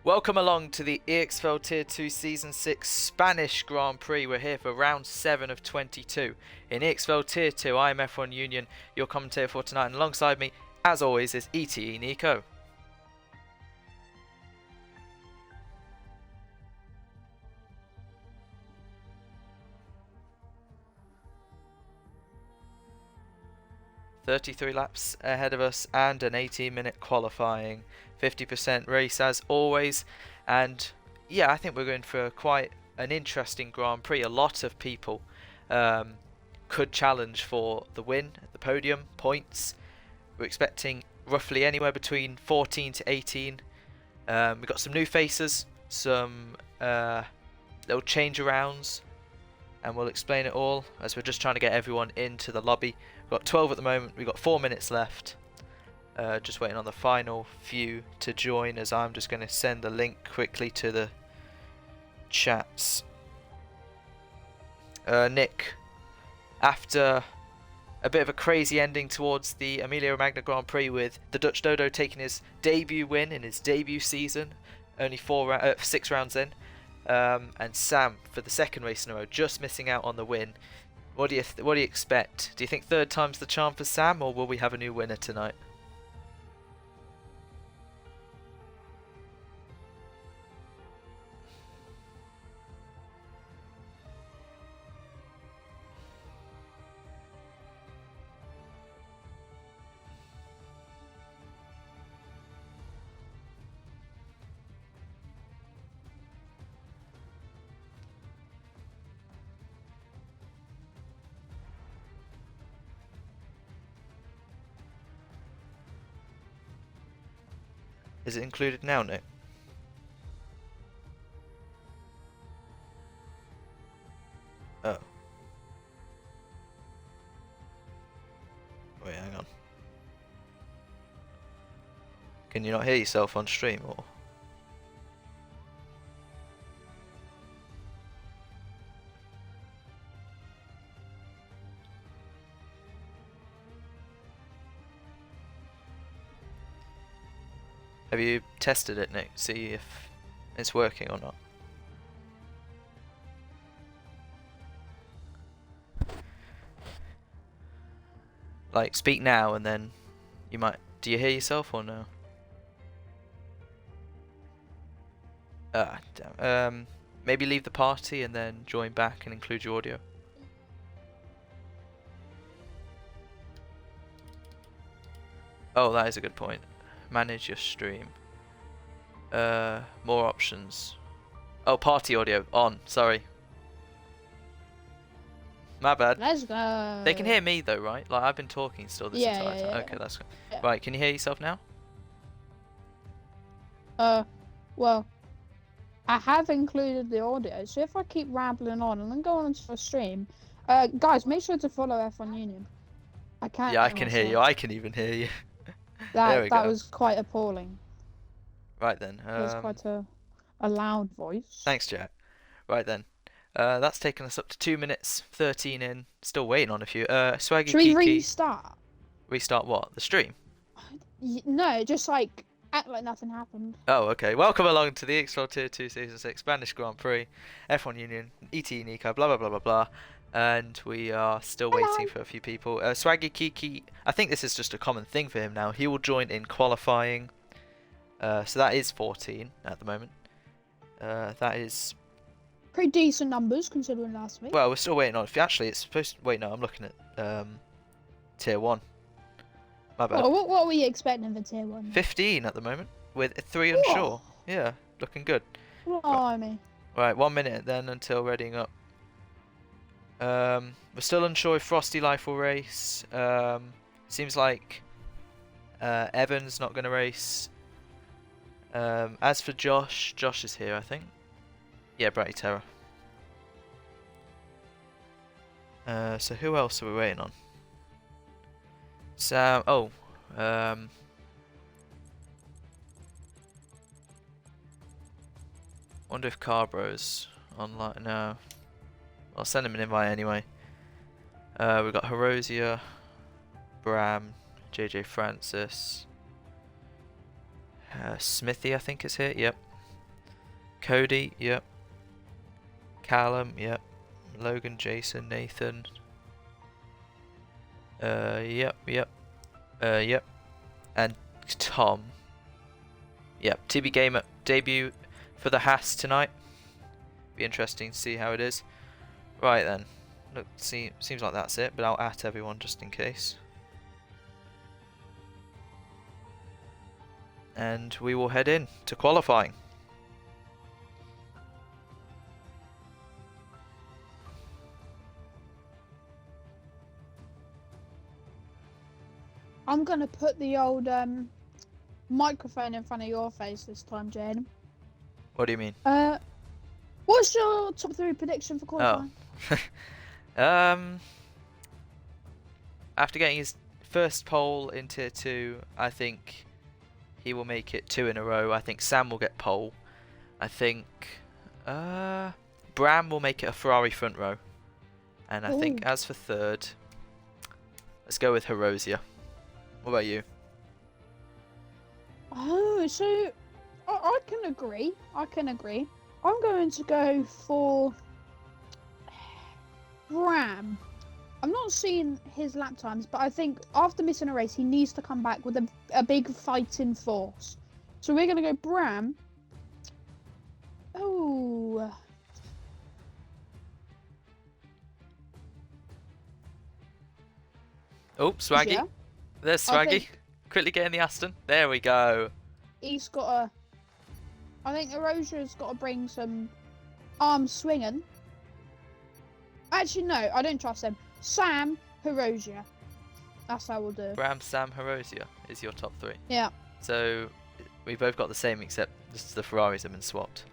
Welcome along to the EXFL Tier 2 Season 6 Spanish Grand Prix. We're here for round 7 of 22. In EXFL Tier 2, I am F1 Union, your commentator for tonight, and alongside me, as always, is ETE Nico. "33 laps ahead of us and an 18-minute qualifying, 50% race as always, and yeah, I think we're going for quite an interesting Grand Prix. A lot of people could challenge for the win, the podium, points. We're expecting roughly anywhere between 14 to 18. We've got some new faces, some little change arounds, and we'll explain it all as we're just trying to get everyone into the lobby. We've got 12 at the moment, we've got 4 minutes left. Just waiting on the final few to join, as I'm just going to send the link quickly to the chats. Nick, after a bit of a crazy ending towards the Emilia-Romagna Grand Prix, with the Dutch Dodo taking his debut win in his debut season, only 6 rounds in, and Sam for the second race in a row just missing out on the win. What do you expect? Do you think third time's the charm for Sam, or will we have a new winner tonight? Is it included now, Nick? Oh. Wait, hang on. Can you not hear yourself on stream, or? Have you tested it, Nick? See if it's working or not. Like, speak now and then you might... Do you hear yourself or no? Ah, damn. Maybe leave the party and then join back and include your audio. Oh, that is a good point. Manage your stream. More options. Oh, party audio on. Sorry. My bad. Let's go. They can hear me though, right? Like, I've been talking still this entire time. Okay, that's good. Yeah. Right, can you hear yourself now? Well, I have included the audio, so if I keep rambling on and then go on into a stream, guys, make sure to follow F1 Union. I can't. Yeah, I can hear you. I can even hear you. That was quite appalling. Right then. That was quite a loud voice. Thanks, Jack. Right then. That's taken us up to 2 minutes 13 in. Still waiting on a few. Swaggy Should we Kiki. restart? Restart what? The stream? No, just like act like nothing happened. Oh, okay. Welcome along to the EXFL Tier 2 Season 6 Spanish Grand Prix, F1 Union, ET Nico, blah blah blah blah blah. And we are still waiting for a few people. Swaggy Kiki, I think this is just a common thing for him now. He will join in qualifying. So that is 14 at the moment. That is pretty decent numbers considering last week. Well, we're still waiting on. Actually, it's supposed to... Wait, no, I'm looking at Tier 1. My bad. What were we expecting for Tier 1? 15 at the moment, with 3 unsure. Yeah, looking good. Blimey. Right, 1 minute then until readying up. We're still unsure if Frosty Life will race. Seems like Evan's not going to race. As for Josh is here, I think. Yeah, Bratty Terror. So who else are we waiting on? Sam. Oh. Wonder if Carbro's online. No. I'll send him an invite anyway. We've got Horosia, Bram, JJ Francis, Smithy, I think is here. Yep. Cody, yep. Callum, yep. Logan, Jason, Nathan. Yep. Yep. And Tom. Yep. TB Gamer debut for the Haas tonight. Be interesting to see how it is. Right then. Look, seems like that's it, but I'll at everyone just in case. And we will head in to qualifying. I'm gonna put the old microphone in front of your face this time, Jane. What do you mean? What's your top 3 prediction for qualifying? After getting his first pole in Tier 2, I think he will make it 2 in a row. I think Sam will get pole. I think Bram will make it a Ferrari front row. And I think as for third, let's go with Hirosia. What about you? Oh, so I can agree. I'm going to go for Bram. I'm not seeing his lap times, but I think after missing a race, he needs to come back with a big fighting force. So we're going to go Bram. Oh. Oh, Swaggy. Yeah. There's Swaggy. Quickly get in the Aston. There we go. He's got I think Erosia's got to bring some arm swinging. Actually, no, I don't trust him. Sam, Hirosia. That's how we'll do. Bram, Sam, Hirosia is your top 3. Yeah. So we both got the same, except just the Ferraris have been swapped.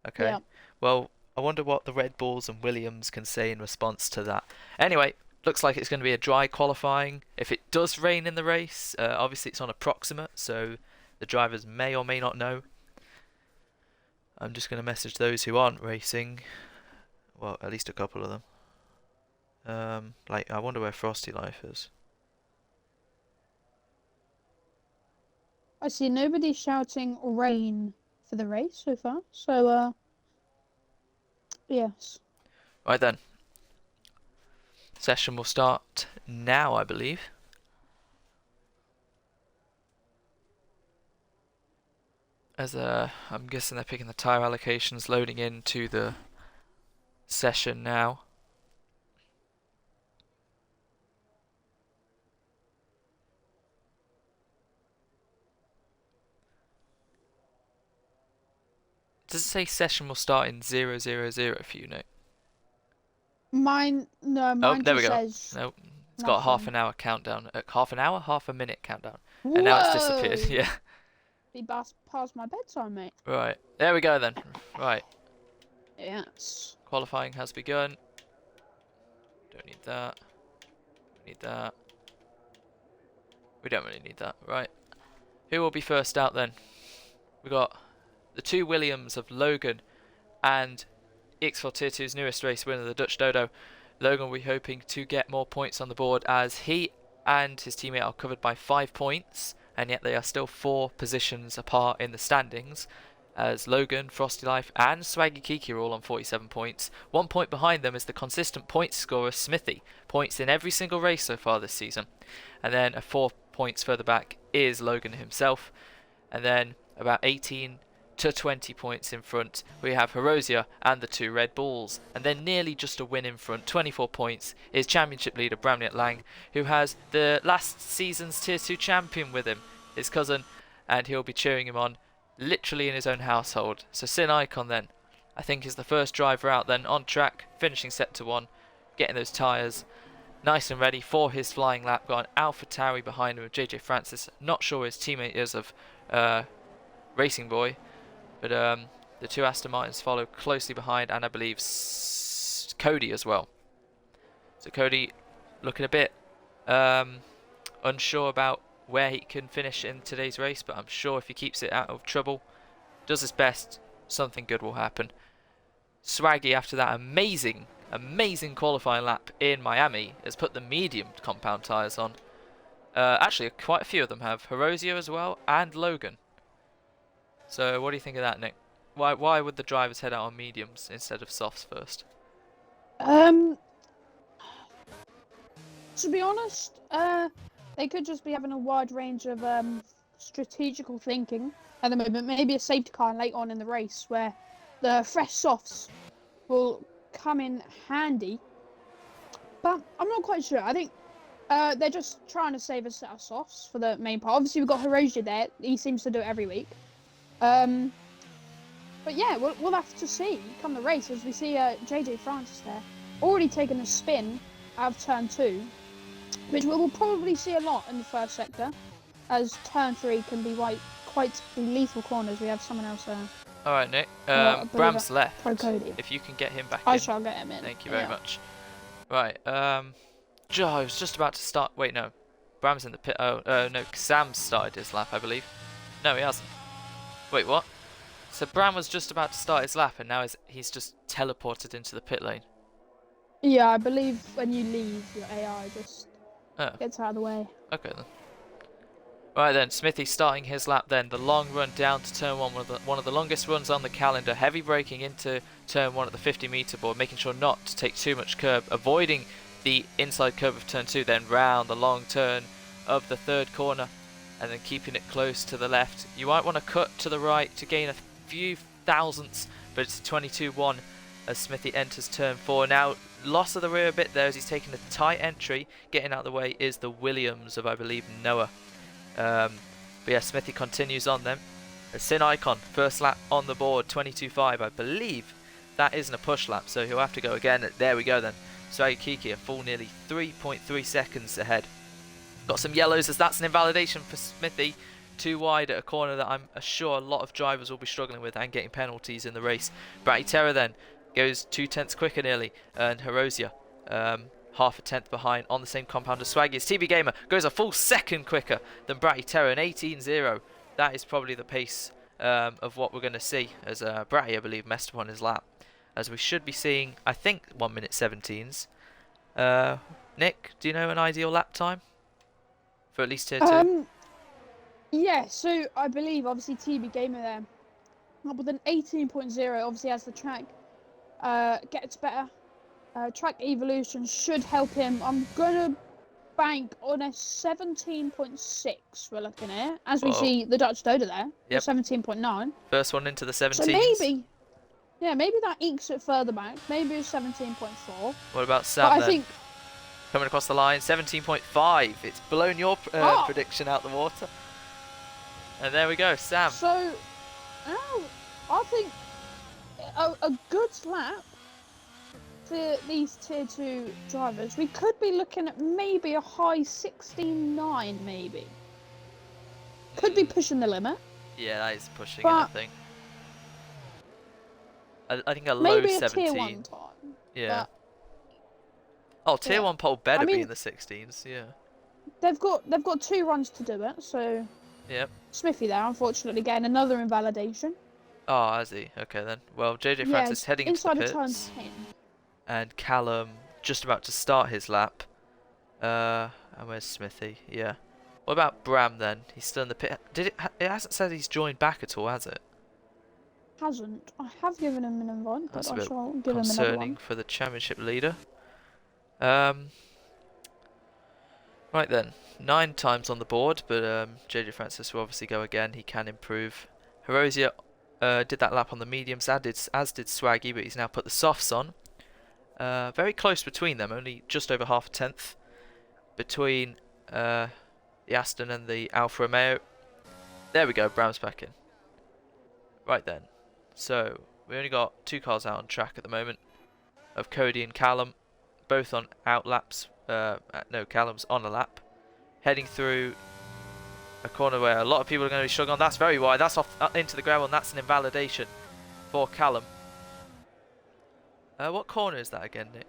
Okay. Yeah. Well, I wonder what the Red Bulls and Williams can say in response to that. Anyway, looks like it's going to be a dry qualifying. If it does rain in the race, obviously it's on approximate, so the drivers may or may not know. I'm just going to message those who aren't racing. Well, at least a couple of them. Like, I wonder where Frosty Life is. I see nobody shouting rain for the race so far. So, yes. Right then. Session will start now, I believe. As I'm guessing they're picking the tyre allocations, loading into the session now. Does it say session will start in 000 for you, Nick? Mine there we just go. says No, it's got a nothing. half an hour countdown. Half an hour? Half a minute countdown. And now it's disappeared. Whoa! Yeah. Be past my bedtime, mate. Right. There we go then. Right. Yes. Qualifying has begun. Don't need that. Need that. We don't really need that. Right. Who will be first out then? We got the 2 Williams of Logan and EXFL Tier 2's newest race winner, the Dutch Dodo. Logan will be hoping to get more points on the board as he and his teammate are covered by 5 points, and yet they are still 4 positions apart in the standings, as Logan, Frosty Life and Swaggy Kiki are all on 47 points. 1 point behind them is the consistent points scorer Smithy, points in every single race so far this season. And then 4 points further back is Logan himself, and then about 18 to 20 points in front we have Hirosia and the 2 Red Bulls, and then nearly just a win in front, 24 points, is championship leader Bramlett Lang, who has the last season's Tier 2 champion with him, his cousin, and he'll be cheering him on literally in his own household. So Sin Icon then, I think, is the first driver out then on track, finishing Sector 1, getting those tyres nice and ready for his flying lap. Got an Alpha Tauri behind him with JJ Francis, not sure his teammate is of Racing Boy, but the 2 Aston Martins follow closely behind, and I believe Cody as well. So Cody looking a bit unsure about where he can finish in today's race, but I'm sure if he keeps it out of trouble, does his best, something good will happen. Swaggy, after that amazing qualifying lap in Miami, has put the medium compound tyres on. Actually, quite a few of them have. Hirosia as well, and Logan. So what do you think of that, Nick? Why would the drivers head out on mediums instead of softs first? Um, to be honest, they could just be having a wide range of strategical thinking at the moment. Maybe a safety car late on in the race where the fresh softs will come in handy. But I'm not quite sure. I think they're just trying to save a set of softs for the main part. Obviously, we've got Hiroshi there. He seems to do it every week. But yeah, we'll have to see come the race as we see JJ Francis there already taking a spin out of turn 2, which we will probably see a lot in the first sector, as turn 3 can be quite lethal corners. We have someone else there. All right, Nick. I believe Bram's left. Pro Cody. If you can get him back I in. shall get him in. Thank you very much. Right. Joe, I was just about to start. Wait, no. Bram's in the pit. Oh, no. Sam's started his lap, I believe. No, he hasn't. Wait, what? So Bram was just about to start his lap, and now he's just teleported into the pit lane. Yeah, I believe when you leave, your AI just gets out of the way. Okay then. Right then, Smithy starting his lap then. The long run down to turn 1, one of the longest runs on the calendar. Heavy braking into turn 1 at the 50-meter board, making sure not to take too much curb, avoiding the inside curve of turn 2, then round the long turn of the 3rd corner, and then keeping it close to the left. You might want to cut to the right to gain a few thousandths, but it's 22.1 as Smithy enters turn 4. Now, loss of the rear a bit there as he's taking a tight entry. Getting out of the way is the Williams of, I believe, Noah. But yeah, Smithy continues on then. A Sin Icon, first lap on the board, 22.5. I believe that isn't a push lap, so he'll have to go again. There we go then. Swaggy Kiki, a full nearly 3.3 seconds ahead. Got some yellows as that's an invalidation for Smithy. Too wide at a corner that I'm sure a lot of drivers will be struggling with and getting penalties in the race. Bratty Terror then goes 2/10 quicker nearly, and Hirosia half a tenth behind on the same compound as Swaggy. As TV Gamer goes a full second quicker than Bratty Terror, an 18.0. That is probably the pace of what we're going to see, as Bratty, I believe, messed up on his lap. As we should be seeing, I think, 1 minute 17s. Nick, do you know an ideal lap time for at least tier 2? Yeah, so I believe obviously TB Gamer there up with an 18.0. Obviously as the track gets better, track evolution should help him. I'm gonna bank on a 17.6. We're looking at as we see the Dutch Doda there. Yep. 17.9. First one into the 17s. So maybe that ekes it further back. Maybe a 17.4. What about Sam I then? think coming across the line, 17.5. It's blown your prediction out the water. And there we go, Sam. So, I think a good lap for these tier 2 drivers. We could be looking at maybe a high 16.9, maybe. Could be pushing the limit. Yeah, that is pushing it, I think. I think a low maybe 17. A tier 1 time. Yeah. Oh, tier 1 pole better be in the 16s, yeah. They've got 2 runs to do it, so... Yep. Smithy there, unfortunately, getting another invalidation. Oh, has he? Okay then. Well, JJ Francis heading into the pits. Inside of turn 10. And Callum just about to start his lap. And where's Smithy? Yeah. What about Bram then? He's still in the pit. It hasn't said he's joined back at all, has it? Hasn't. I have given him an invite, but I shall give him another one. Concerning for the championship leader. Right then. 9 times on the board, but JJ Francis will obviously go again. He can improve. Hirosia did that lap on the mediums, as did Swaggy, but he's now put the softs on. Very close between them, only just over half a tenth between the Aston and the Alfa Romeo. There we go, Bram's back in. Right then. So, we only got 2 cars out on track at the moment of Cody and Callum, both on out laps. No, Callum's on a lap. Heading through a corner where a lot of people are going to be struggling. That's very wide. That's off into the gravel, and that's an invalidation for Callum. What corner is that again, Nick?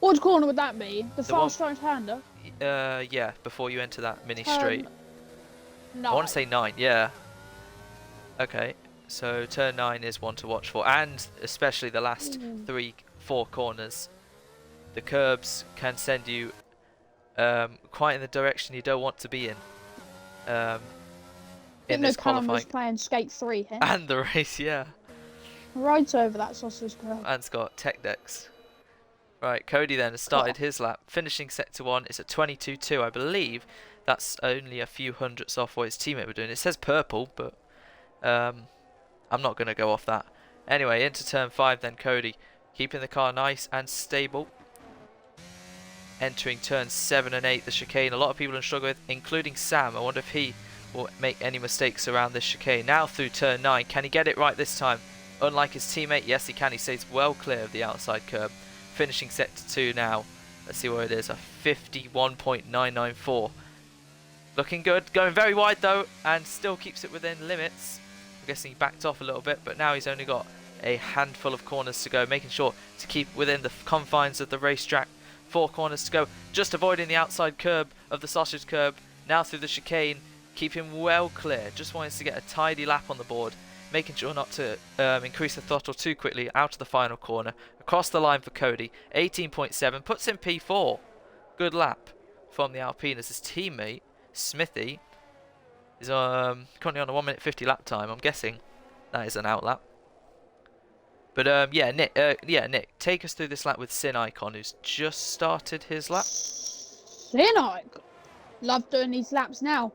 What corner would that be? The fast right-hander? Yeah, before you enter that mini straight. 9. I want to say 9, yeah. Okay, so turn 9 is one to watch for, and especially the last 3-4 corners. The curbs can send you quite in the direction you don't want to be in Didn't know this Callum was qualifying. playing Skate 3 here. And the race, yeah. Right over that sausage curb. And Scott, tech decks. Right, Cody then has started his lap, finishing sector 1. It's at 22.2, I believe. That's only a few hundredths off what his teammate were doing. It says purple, but I'm not going to go off that. Anyway, into turn 5 then, Cody. Keeping the car nice and stable. Entering turns 7 and 8, the chicane. A lot of people are struggling with, including Sam. I wonder if he will make any mistakes around this chicane. Now through turn 9. Can he get it right this time? Unlike his teammate, yes he can. He stays well clear of the outside curb. Finishing sector 2 now. Let's see where it is. A 51.994. Looking good. Going very wide though, and still keeps it within limits. I'm guessing he backed off a little bit, but now he's only got a handful of corners to go. Making sure to keep within the confines of the racetrack. 4 corners to go. Just avoiding the outside curb of the sausage curb. Now through the chicane. Keeping well clear. Just wants to get a tidy lap on the board. Making sure not to increase the throttle too quickly out of the final corner. Across the line for Cody, 18.7, puts him P4. Good lap from the Alpine as his teammate, Smithy, is currently on a 1:50 lap time. I'm guessing that is an outlap. But yeah, Nick, take us through this lap with Sin Icon, who's just started his lap. Sin Icon. Love doing these laps now.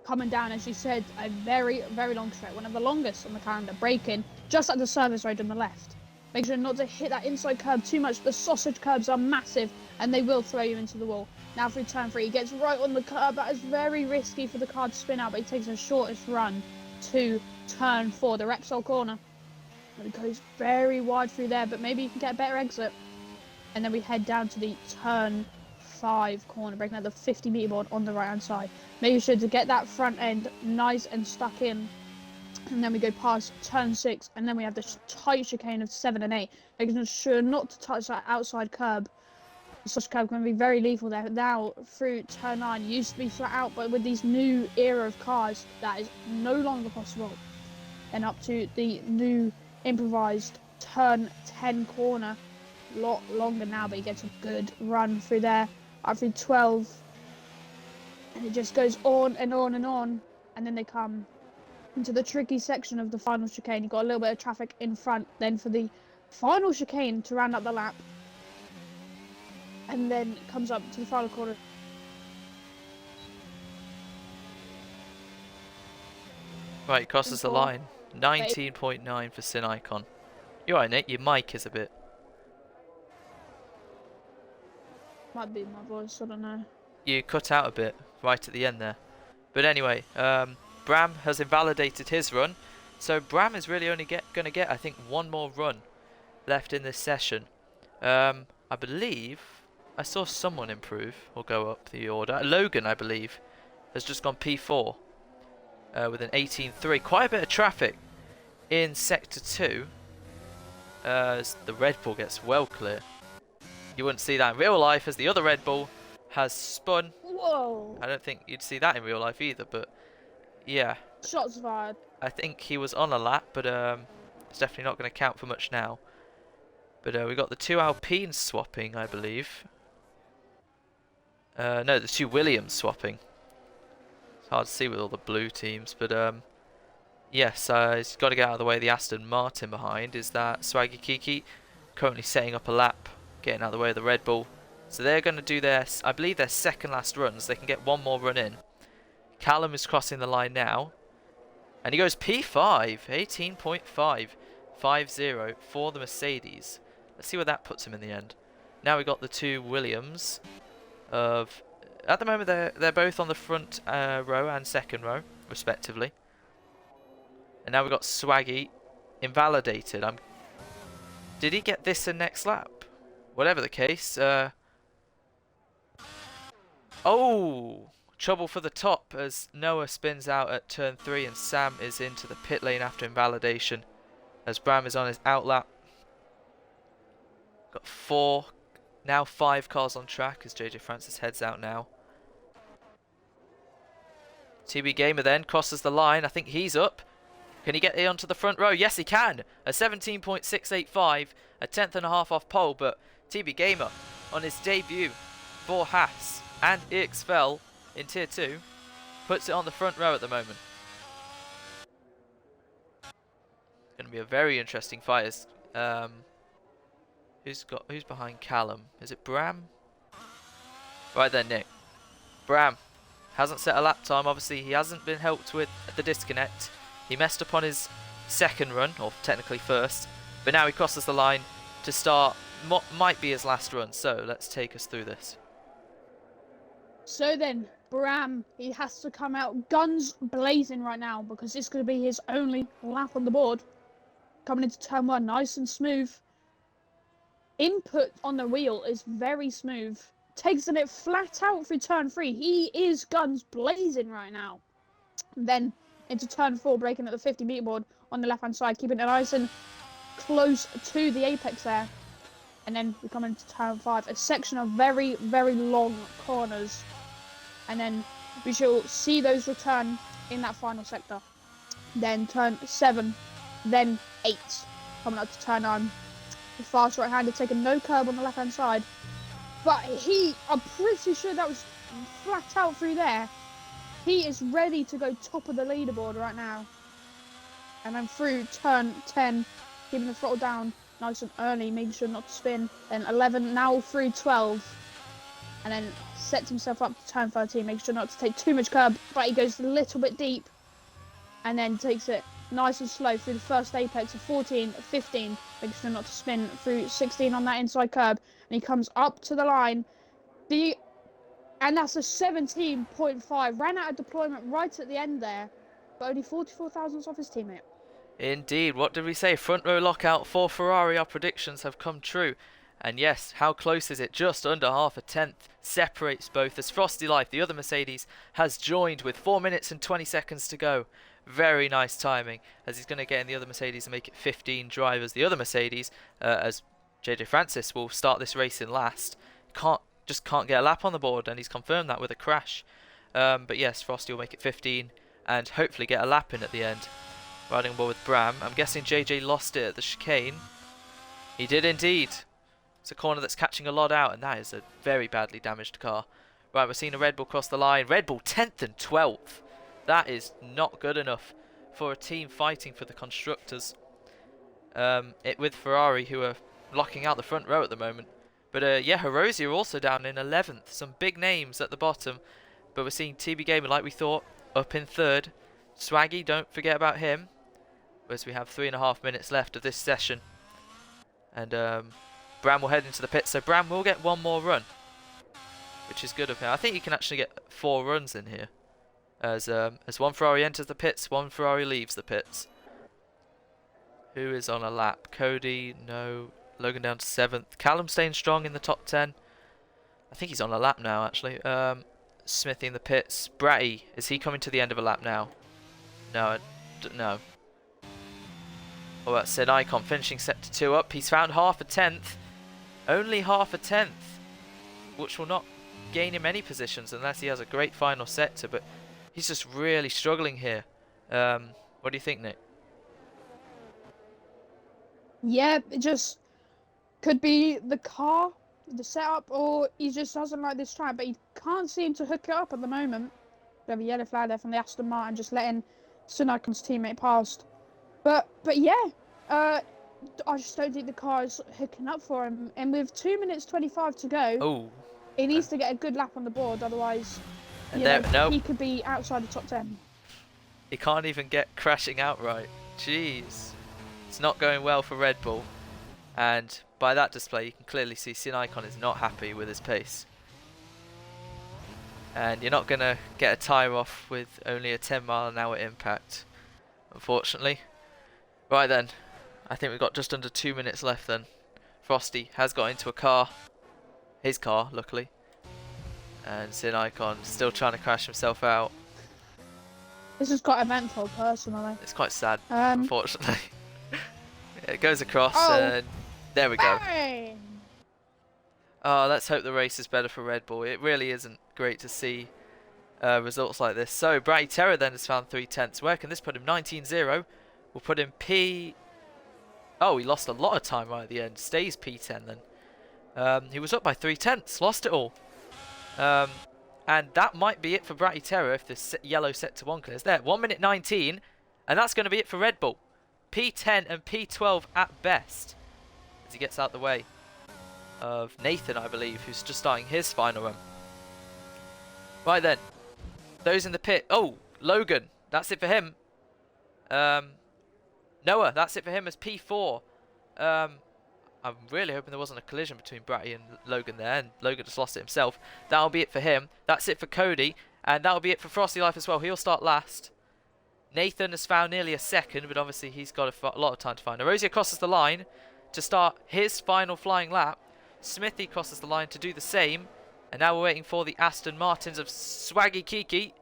Coming down, as you said, a very, very long straight, one of the longest on the calendar, braking just at the service road on the left. Make sure not to hit that inside curb too much. The sausage curbs are massive and they will throw you into the wall. Now through turn 3, he gets right on the curb. That is very risky for the car to spin out, but he takes the shortest run to turn 4, the Repsol corner. And it goes very wide through there, but maybe you can get a better exit. And then we head down to the turn 5 corner, breaking out the 50-meter board on the right hand side. Making sure to get that front end nice and stuck in. And then we go past turn 6, and then we have the tight chicane of 7 and 8. Making sure not to touch that outside curb. The sausage curb can be very lethal there. Now through turn 9, it used to be flat out, but with these new era of cars, that is no longer possible. And up to the new improvised turn 10 corner. A lot longer now, but he gets a good run through there. Up through 12, and it just goes on and on and on, and then they come into the tricky section of the final chicane. You've got a little bit of traffic in front, then for the final chicane to round up the lap, and then it comes up to the final corner. Right, crosses the line. 19.9 for Sin Icon. You're right, Nick, your mic is a bit... Might be my voice, I don't know. You cut out a bit right at the end there. But anyway, Bram has invalidated his run. So Bram is really only going to get, I think, one more run left in this session. I believe I saw someone improve or go up the order. Logan, I believe, has just gone P4 with an 18.3. Quite a bit of traffic in Sector 2 as the Red Bull gets well clear. You wouldn't see that in real life as the other Red Bull has spun. Whoa! I don't think you'd see that in real life either, but yeah. Shots fired. I think he was on a lap, but it's definitely not going to count for much now. But we got the 2 Alpines swapping, I believe. No, the 2 Williams swapping. It's hard to see with all the blue teams, but yes, he's got to get out of the way. The Aston Martin behind is that Swaggy Kiki, currently setting up a lap, getting out of the way of the Red Bull. So they're going to do their, I believe, their second last runs. They can get one more run in. Callum is crossing the line now, and he goes P5, 18.5, 5-0 for the Mercedes. Let's see where that puts him in the end. Now we got the 2 Williams. At the moment they're both on the front row and second row, respectively. And now we got Swaggy invalidated. Did he get this in next lap? Whatever the case. Oh! Trouble for the top as Noah spins out at turn 3 and Sam is into the pit lane after invalidation as Bram is on his outlap. Got 4, now 5 cars on track as JJ Francis heads out now. TB Gamer then crosses the line. I think he's up. Can he get onto the front row? Yes, he can. A 17.685, a 10th and a half off pole, but TB Gamer on his debut for Haas and EXFL in Tier 2 puts it on the front row at the moment. Going to be a very interesting fight. Who's behind Callum? Is it Bram? Right then, Nick. Bram hasn't set a lap time. Obviously, he hasn't been helped with the disconnect. He messed up on his second run, or technically first, but now he crosses the line to start what might be his last run. So let's take us through this. So then, Bram, he has to come out guns blazing right now because it's going to be his only lap on the board. Coming into turn 1, nice and smooth. Input on the wheel is very smooth. Takes it flat out through turn 3. He is guns blazing right now. Then into turn 4, braking at the 50-meter board on the left-hand side, keeping it nice and close to the apex there. And then we come into turn 5, a section of very, very long corners. And then we shall see those return in that final sector. Then turn 7, then 8, coming up to turn 9. The fast right-hander taking no curb on the left-hand side. But I'm pretty sure that was flat out through there. He is ready to go top of the leaderboard right now. And then through turn 10, keeping the throttle down nice and early, making sure not to spin. Then 11, now through 12. And then sets himself up to turn 13, making sure not to take too much curb, but he goes a little bit deep. And then takes it nice and slow through the first apex of 14, 15, making sure not to spin through 16 on that inside curb. And he comes up to the line. And that's a 17.5. Ran out of deployment right at the end there, but only 44 thousandths off his teammate. Indeed, what did we say? Front row lockout for Ferrari. Our predictions have come true. And yes, how close is it? Just under half a tenth separates both, as Frosty Life, the other Mercedes, has joined with 4 minutes and 20 seconds to go. Very nice timing, as he's going to get in the other Mercedes and make it 15 drivers. The other Mercedes, as JJ Francis will start this race in last, just can't get a lap on the board, and he's confirmed that with a crash. But yes, Frosty will make it 15 and hopefully get a lap in at the end. Riding on board with Bram. I'm guessing JJ lost it at the chicane. He did indeed. It's a corner that's catching a lot out, and that is a very badly damaged car. Right, we're seeing a Red Bull cross the line. Red Bull 10th and 12th. That is not good enough for a team fighting for the constructors. With Ferrari, who are blocking out the front row at the moment. But yeah, Hirose are also down in 11th. Some big names at the bottom. But we're seeing TB Gamer, like we thought, up in 3rd. Swaggy, don't forget about him. As we have 3.5 minutes left of this session. And Bram will head into the pit. So Bram will get one more run, which is good of him. I think you can actually get 4 runs in here. As one Ferrari enters the pits, one Ferrari leaves the pits. Who is on a lap? Cody, no. Logan down to 7th. Callum staying strong in the top 10. I think he's on a lap now, actually. Smithy in the pits. Bratty, is he coming to the end of a lap now? No, no. What about Sid Icon finishing sector 2 up? He's found half a tenth. Only half a tenth. Which will not gain him any positions unless he has a great final sector. But he's just really struggling here. What do you think, Nick? Yeah, it just could be the car, the setup, or he just doesn't like this track, but he can't seem to hook it up at the moment. We have a yellow flag there from the Aston Martin, just letting Sinicon's teammate past. But yeah, I just don't think the car is hooking up for him. And with 2 minutes 25 to go, he needs to get a good lap on the board, otherwise he could be outside the top 10. He can't even get crashing outright. Jeez. It's not going well for Red Bull. And by that display, you can clearly see Sinicon is not happy with his pace. And you're not going to get a tyre off with only a 10-mile-an-hour impact, unfortunately. Right then, I think we've got just under 2 minutes left then. Frosty has got into a car. His car, luckily. And Sinicon still trying to crash himself out. This is quite eventful, personally. It's quite sad, unfortunately. It goes across, and there we go. Bang! Oh, let's hope the race is better for Red Bull. It really isn't great to see results like this. So, Bratty Terror then has found 3/10. Where can this put him? 19-0. We'll put him P... Oh, he lost a lot of time right at the end. Stays P10 then. He was up by 3/10. Lost it all. And that might be it for Bratty Terror if the yellow set to 1 is there. 1 minute 19. And that's going to be it for Red Bull. P10 and P12 at best. As he gets out the way of Nathan, I believe, who's just starting his final run. Right then, those in the pit. Oh, Logan, that's it for him. Noah, that's it for him as P4. I'm really hoping there wasn't a collision between Bratty and Logan there, and Logan just lost it himself. That'll be it for him. That's it for Cody, and that'll be it for Frosty Life as well. He'll start last. Nathan has found nearly a second, but obviously he's got a lot of time to find. Arozia crosses the line to start his final flying lap. Smithy crosses the line to do the same. And now we're waiting for the Aston Martins of Swaggy Kiki,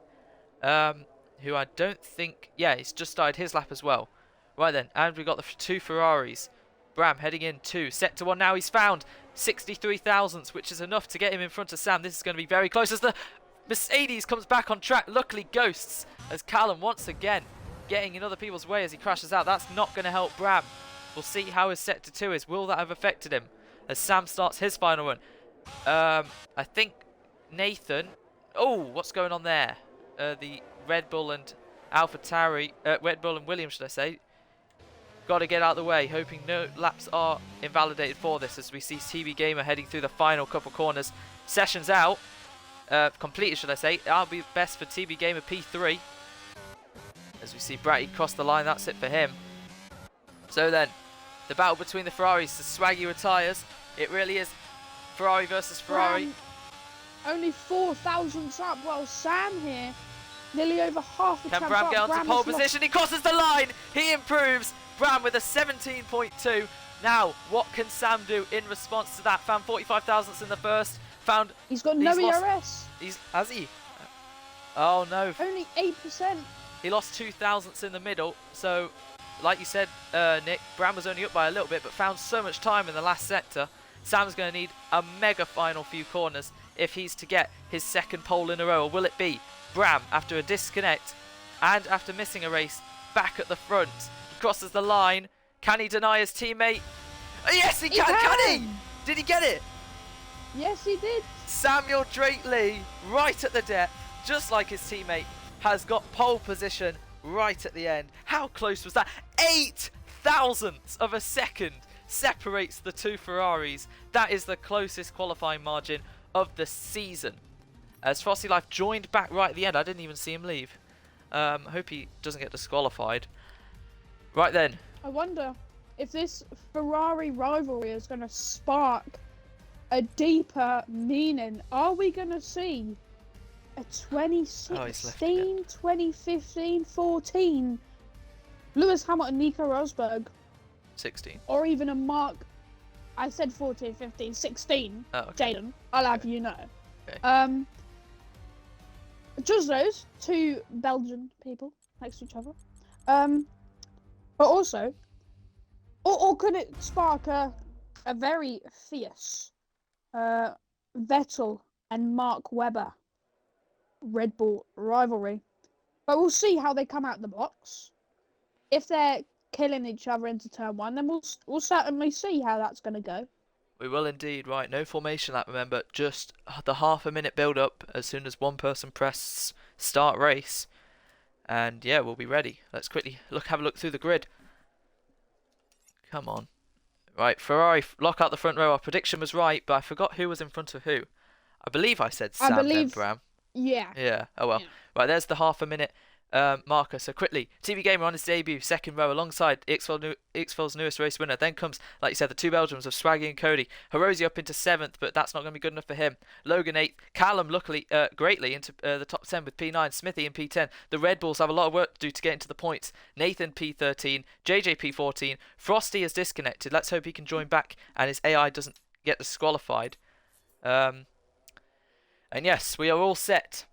who I don't think... Yeah, he's just started his lap as well. Right then, and we've got the two Ferraris. Bram heading in two, set to one now. He's found 63 thousandths, which is enough to get him in front of Sam. This is going to be very close as the Mercedes comes back on track. Luckily, ghosts as Callum once again getting in other people's way as he crashes out. That's not going to help Bram. We'll see how his sector 2 is. Will that have affected him as Sam starts his final run? I think Nathan... Oh, what's going on there? The Red Bull and Red Bull and Williams, should I say. Got to get out of the way, hoping no laps are invalidated for this as we see TB Gamer heading through the final couple corners. Sessions out. Completed, should I say. That'll be best for TB Gamer P3. As we see Bratty cross the line, that's it for him. So then, the battle between the Ferraris. The Swaggy retires. It really is Ferrari versus Ferrari. Only 4 thousandths up, while Sam here, nearly over half a Can Bram get onto pole position? He crosses the line. He improves. Bram with a 17.2. Now, what can Sam do in response to that? Found 45 thousandths in the first. He's got no ERS. Has he? Oh no. Only 8%. He lost 2 thousandths in the middle. So, like you said, Nick, Bram was only up by a little bit, but found so much time in the last sector. Sam's going to need a mega final few corners if he's to get his second pole in a row. Or will it be Bram, after a disconnect and after missing a race, back at the front? He crosses the line. Can he deny his teammate? Yes, he can! Can he? Did he get it? Yes, he did. Samuel Drake-Lee, right at the depth, just like his teammate, has got pole position right at the end. How close was that? 8 thousandths of a second separates the two Ferraris. That is the closest qualifying margin of the season. As Frosty Life joined back right at the end. I didn't even see him leave. Hope he doesn't get disqualified. Right then. I wonder if this Ferrari rivalry is going to spark a deeper meaning. Are we going to see a 2016, 2015, 14 Lewis Hamilton, Nico Rosberg? 16. Or even a Mark... I said 14, 15, 16. Oh, okay. Jaden, I'll have you know. Okay. Just those two Belgian people next to each other. But also... Or could it spark a very fierce Vettel and Mark Webber Red Bull rivalry? But we'll see how they come out the box. If they're killing each other into turn one, then we'll certainly see how that's going to go. We will indeed. Right, no formation lap, remember, just the half a minute build up as soon as one person presses start race. And yeah, we'll be ready. Let's quickly have a look through the grid. Come on. Right, Ferrari lock out the front row. Our prediction was right, but I forgot who was in front of who. I believe I said Sam then, Bram. Yeah. Yeah, oh well. Yeah. Right, there's the half a minute marker. So quickly, TV Gamer on his debut, second row alongside EXFL's newest race winner. Then comes, like you said, the two Belgians of Swaggy and Cody. Hiroshi up into 7th, but that's not going to be good enough for him. Logan 8th. Callum, luckily, greatly into the top 10 with P9. Smithy in P10. The Red Bulls have a lot of work to do to get into the points. Nathan P13. JJ P14. Frosty is disconnected. Let's hope he can join back and his AI doesn't get disqualified. And yes, we are all set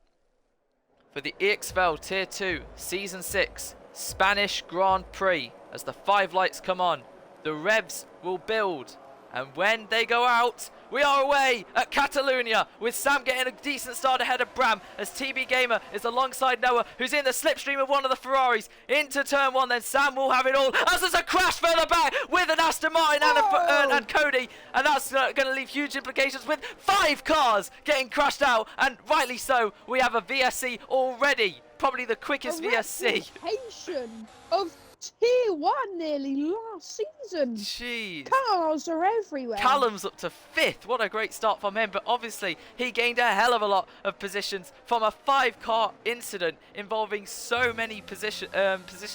for the EXFL Tier 2 Season 6 Spanish Grand Prix. As the 5 lights come on, the revs will build. And when they go out, we are away at Catalonia with Sam getting a decent start ahead of Bram as TB Gamer is alongside Noah, who's in the slipstream of one of the Ferraris into turn 1. Then Sam will have it all as there's a crash further back with an Aston Martin and Cody, and that's going to leave huge implications with 5 cars getting crashed out, and rightly so. We have a VSC already, probably the quickest VSC. Reputation of T1 nearly last season. Jeez. Cars are everywhere. Callum's up to 5th. What a great start from him. But obviously, he gained a hell of a lot of positions from a 5-car incident involving so many position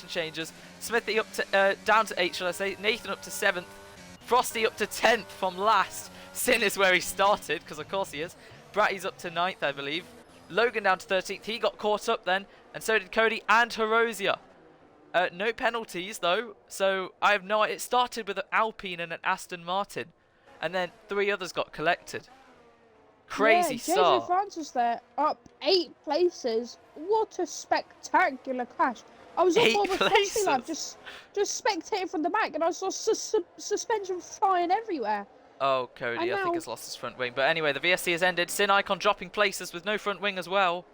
changes. Smithy up to down to 8th, shall I say. Nathan up to 7th. Frosty up to 10th from last. Sin is where he started, because of course he is. Bratty's up to 9th, I believe. Logan down to 13th. He got caught up then. And so did Cody and Horosia. No penalties though, so I have no idea. It started with an Alpine and an Aston Martin, and then 3 others got collected. Crazy start. JJ Francis there, up 8 places. What a spectacular crash. I was on board with Frosty Lab, just spectating from the back, and I saw suspension flying everywhere. Oh, Cody, I think has lost his front wing. But anyway, the VSC has ended. Sin Icon dropping places with no front wing as well.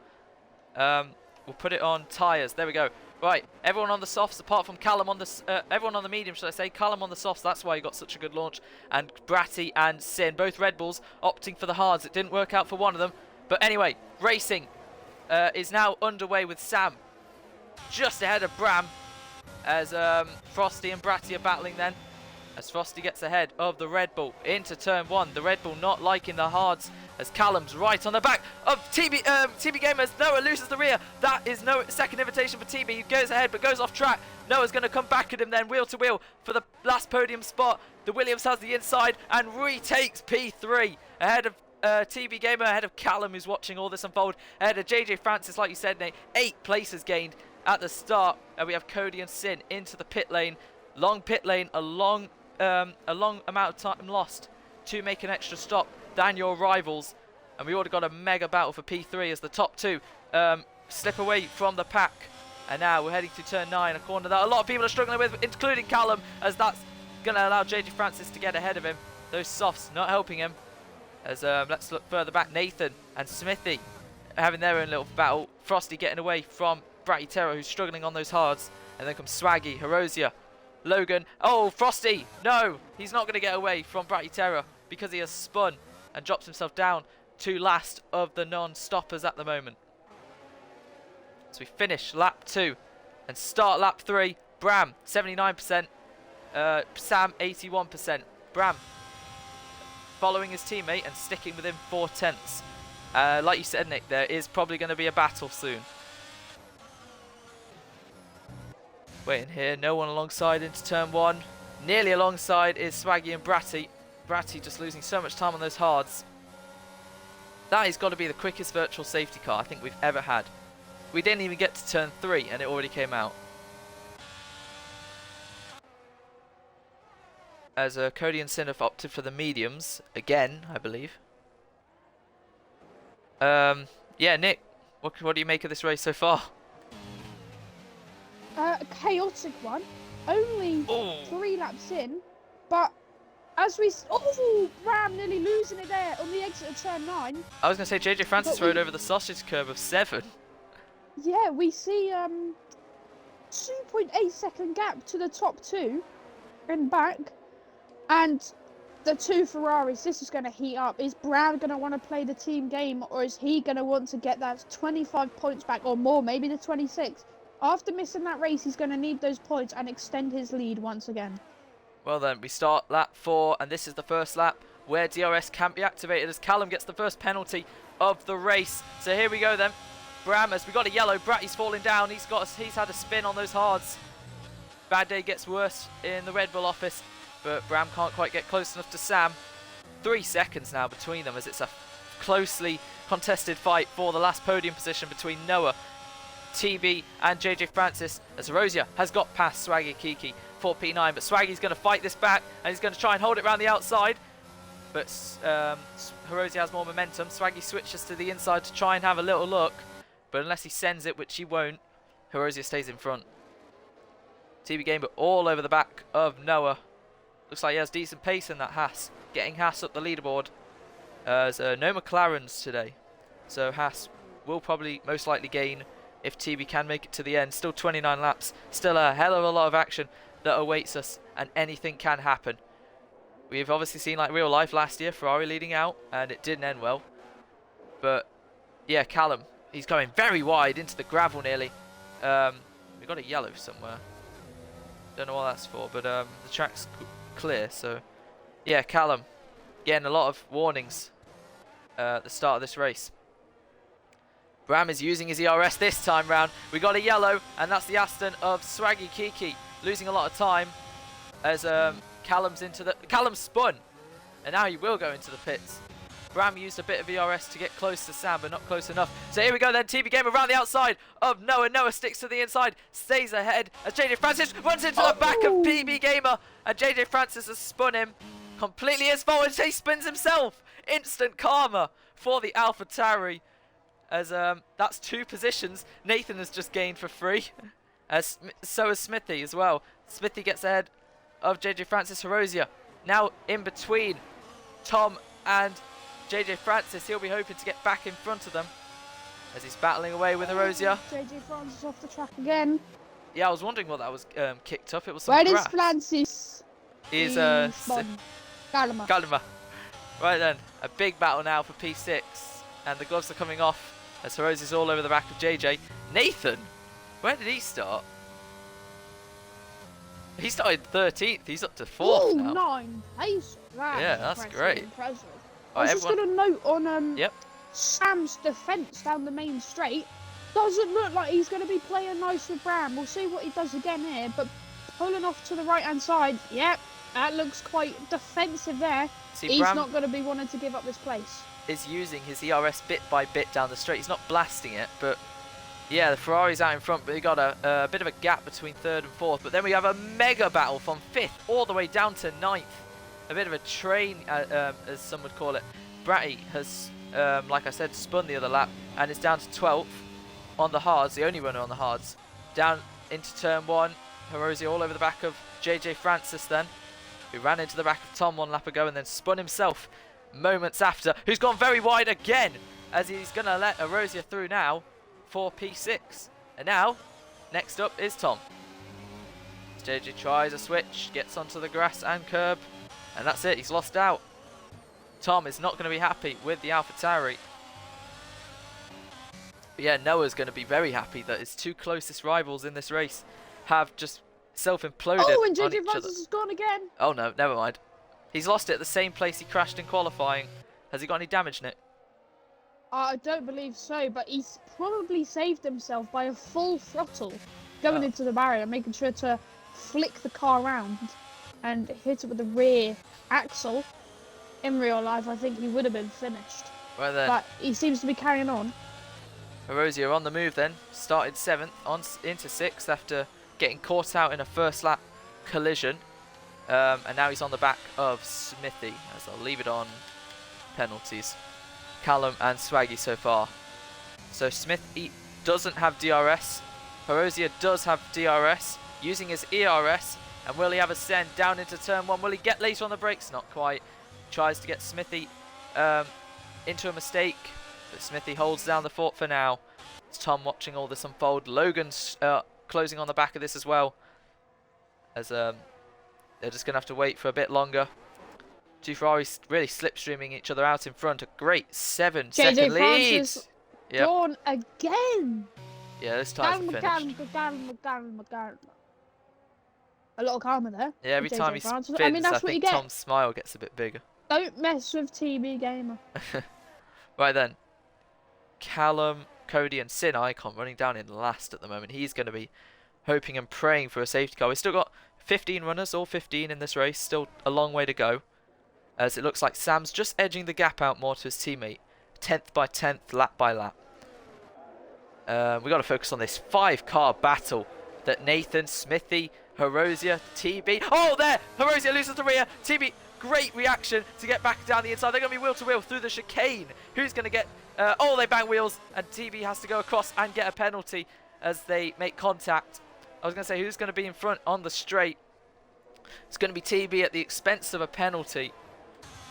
We'll put it on tyres. There we go. Right, everyone on the softs apart from Callum on the everyone on the medium, should I say? Callum on the softs. That's why he got such a good launch. And Bratty and Sin, both Red Bulls, opting for the hards. It didn't work out for one of them. But anyway, racing is now underway with Sam just ahead of Bram as Frosty and Bratty are battling then. As Frosty gets ahead of the Red Bull into turn 1. The Red Bull not liking the hards as Callum's right on the back of TB Gamers. Noah loses the rear. That is no second invitation for TB. He goes ahead but goes off track. Noah's going to come back at him then, wheel to wheel for the last podium spot. The Williams has the inside and retakes P3 ahead of TB Gamer, ahead of Callum, who's watching all this unfold, ahead of JJ Francis, like you said, Nate. 8 places gained at the start. And we have Cody and Sin into the pit lane. Long pit lane, a long amount of time lost to make an extra stop than your rivals, and we already got a mega battle for P3 as the top 2 slip away from the pack. And now we're heading to turn 9, a corner that a lot of people are struggling with, including Callum, as that's going to allow JJ Francis to get ahead of him. Those softs not helping him. As let's look further back, Nathan and Smithy having their own little battle. Frosty getting away from Bratty Terror, who's struggling on those hards, and then comes Swaggy, Horosia, Logan. Oh, Frosty! No! He's not going to get away from Bratty Terror because he has spun and drops himself down to last of the non-stoppers at the moment. So we finish lap 2 and start lap 3. Bram, 79%. Sam, 81%. Bram following his teammate and sticking within 4 tenths. Like you said, Nick, there is probably going to be a battle soon. Waiting here, no one alongside into turn 1. Nearly alongside is Swaggy and Bratty. Bratty just losing so much time on those hards. That has got to be the quickest virtual safety car I think we've ever had. We didn't even get to turn 3 and it already came out. As Cody and Sin have opted for the mediums again, I believe. Yeah, Nick, what do you make of this race so far? A chaotic one. Only 3 laps in, but as we... Oh, Bram nearly losing it there on the exit of turn 9. I was going to say JJ Francis rode over the sausage curve of 7. Yeah, we see 2.8 second gap to the top 2 and back. And the 2 Ferraris, this is going to heat up. Is Bram going to want to play the team game, or is he going to want to get that 25 points back or more, maybe the 26? After missing that race, he's going to need those points and extend his lead once again. Well then, we start lap 4, and this is the first lap where DRS can't be activated as Callum gets the first penalty of the race. So here we go then. Bram, as we got a yellow, Bratty's falling down. He's had a spin on those hards. Bad day gets worse in the Red Bull office, but Bram can't quite get close enough to Sam. 3 seconds now between them as it's a closely contested fight for the last podium position between Noah, TB and JJ Francis, as Rosia has got past Swaggy Kiki for P9, but Swaggy's going to fight this back and he's going to try and hold it around the outside, but Horosia has more momentum. Swaggy switches to the inside to try and have a little look, but unless he sends it, which he won't, Horosia stays in front. TB Gamer all over the back of Noah. Looks like he has decent pace in that Haas, getting Haas up the leaderboard. There's no McLarens today, so Haas will probably most likely gain if TB can make it to the end. Still 29 laps, still a hell of a lot of action that awaits us, and anything can happen. We've obviously seen like real life last year, Ferrari leading out, and it didn't end well. But yeah, Callum, he's going very wide into the gravel nearly. We got a yellow somewhere. Don't know what that's for, but the track's clear. So yeah, Callum getting a lot of warnings at the start of this race. Bram is using his ERS this time round. We got a yellow, and that's the Aston of Swaggy Kiki, losing a lot of time as Callum spun, and now he will go into the pits. Bram used a bit of ERS to get close to Sam, but not close enough. So here we go then, TB Gamer around the outside of Noah. Noah sticks to the inside, stays ahead as JJ Francis runs into the back of PB Gamer, and JJ Francis has spun him. Completely his fault, and he spins himself. Instant karma for the AlphaTauri, as that's 2 positions Nathan has just gained for free. As so has Smithy as well. Smithy gets ahead of JJ Francis. Horosia now in between Tom and JJ Francis. He'll be hoping to get back in front of them as he's battling away with Horosia. JJ Francis off the track again. Yeah, I was wondering what that was kicked up. It was some Where grass. is Francis? He's Galima. Galima. Right then, a big battle now for P6, and the gloves are coming off as Horosia's all over the back of JJ. Nathan, where did he start? He started 13th. He's up to 4th now. 9 pace. Yeah, that's great. Impressive. Right, I was just going to note on Yep. Sam's defence down the main straight. Doesn't look like he's going to be playing nice with Bram. We'll see what he does again here, but pulling off to the right-hand side. Yep, that looks quite defensive there. See, He's Bram not going to be wanting to give up this place. is using his ERS bit by bit down the straight. He's not blasting it, but yeah, the Ferrari's out in front, but we got a bit of a gap between 3rd and 4th. But then we have a mega battle from 5th all the way down to 9th. A bit of a train, as some would call it. Bratty has, like I said, spun the other lap, and it's down to 12th on the hards, the only runner on the hards. Down into turn 1, Horosia all over the back of JJ Francis then, who ran into the back of Tom 1 lap ago and then spun himself moments after, who's gone very wide again, as he's going to let Horosia through now for P6. And now, next up is Tom. As JJ tries a switch, gets onto the grass and curb, and that's it, he's lost out. Tom is not going to be happy with the AlphaTauri. But yeah, Noah's going to be very happy that his 2 closest rivals in this race have just self-imploded and on JJ each Francis other. has gone again. Oh no, never mind. He's lost it at the same place he crashed in qualifying. Has he got any damage, Nick? I don't believe so, but he's probably saved himself by a full throttle going into the barrier, making sure to flick the car around and hit it with the rear axle. In real life, I think he would have been finished. Right then. But he seems to be carrying on. Horosia on the move then. Started 7th on into 6th after getting caught out in a first lap collision. And now he's on the back of Smithy, as I'll leave it on penalties. Callum and Swaggy so far. So Smithy doesn't have DRS. Horosia does have DRS, using his ERS. And will he have a send down into turn 1? Will he get later on the brakes? Not quite. Tries to get Smithy into a mistake, but Smithy holds down the fort for now. It's Tom watching all this unfold. Logan's closing on the back of this as well, as they're just going to have to wait for a bit longer. 2 Ferraris really slipstreaming each other out in front. A great 7-second lead. Francis gone again. Yeah, this time's finished. A lot of karma there. Yeah, every JJ time he Francis. spins, I mean, that's what you think get. Tom's smile gets a bit bigger. Don't mess with TB Gamer. Right then, Callum, Cody and Sin Icon running down in last at the moment. He's going to be hoping and praying for a safety car. We've still got 15 runners, all 15 in this race. Still a long way to go, as it looks like Sam's just edging the gap out more to his teammate. 10th by 10th, lap by lap. We've got to focus on this 5-car battle that Nathan, Smithy, Horosia, TB... Oh, there! Horosia loses the rear. TB, great reaction to get back down the inside. They're going to be wheel-to-wheel through the chicane. Who's going to get... oh, they bang wheels, and TB has to go across and get a penalty as they make contact. I was going to say, who's going to be in front on the straight? It's going to be TB at the expense of a penalty.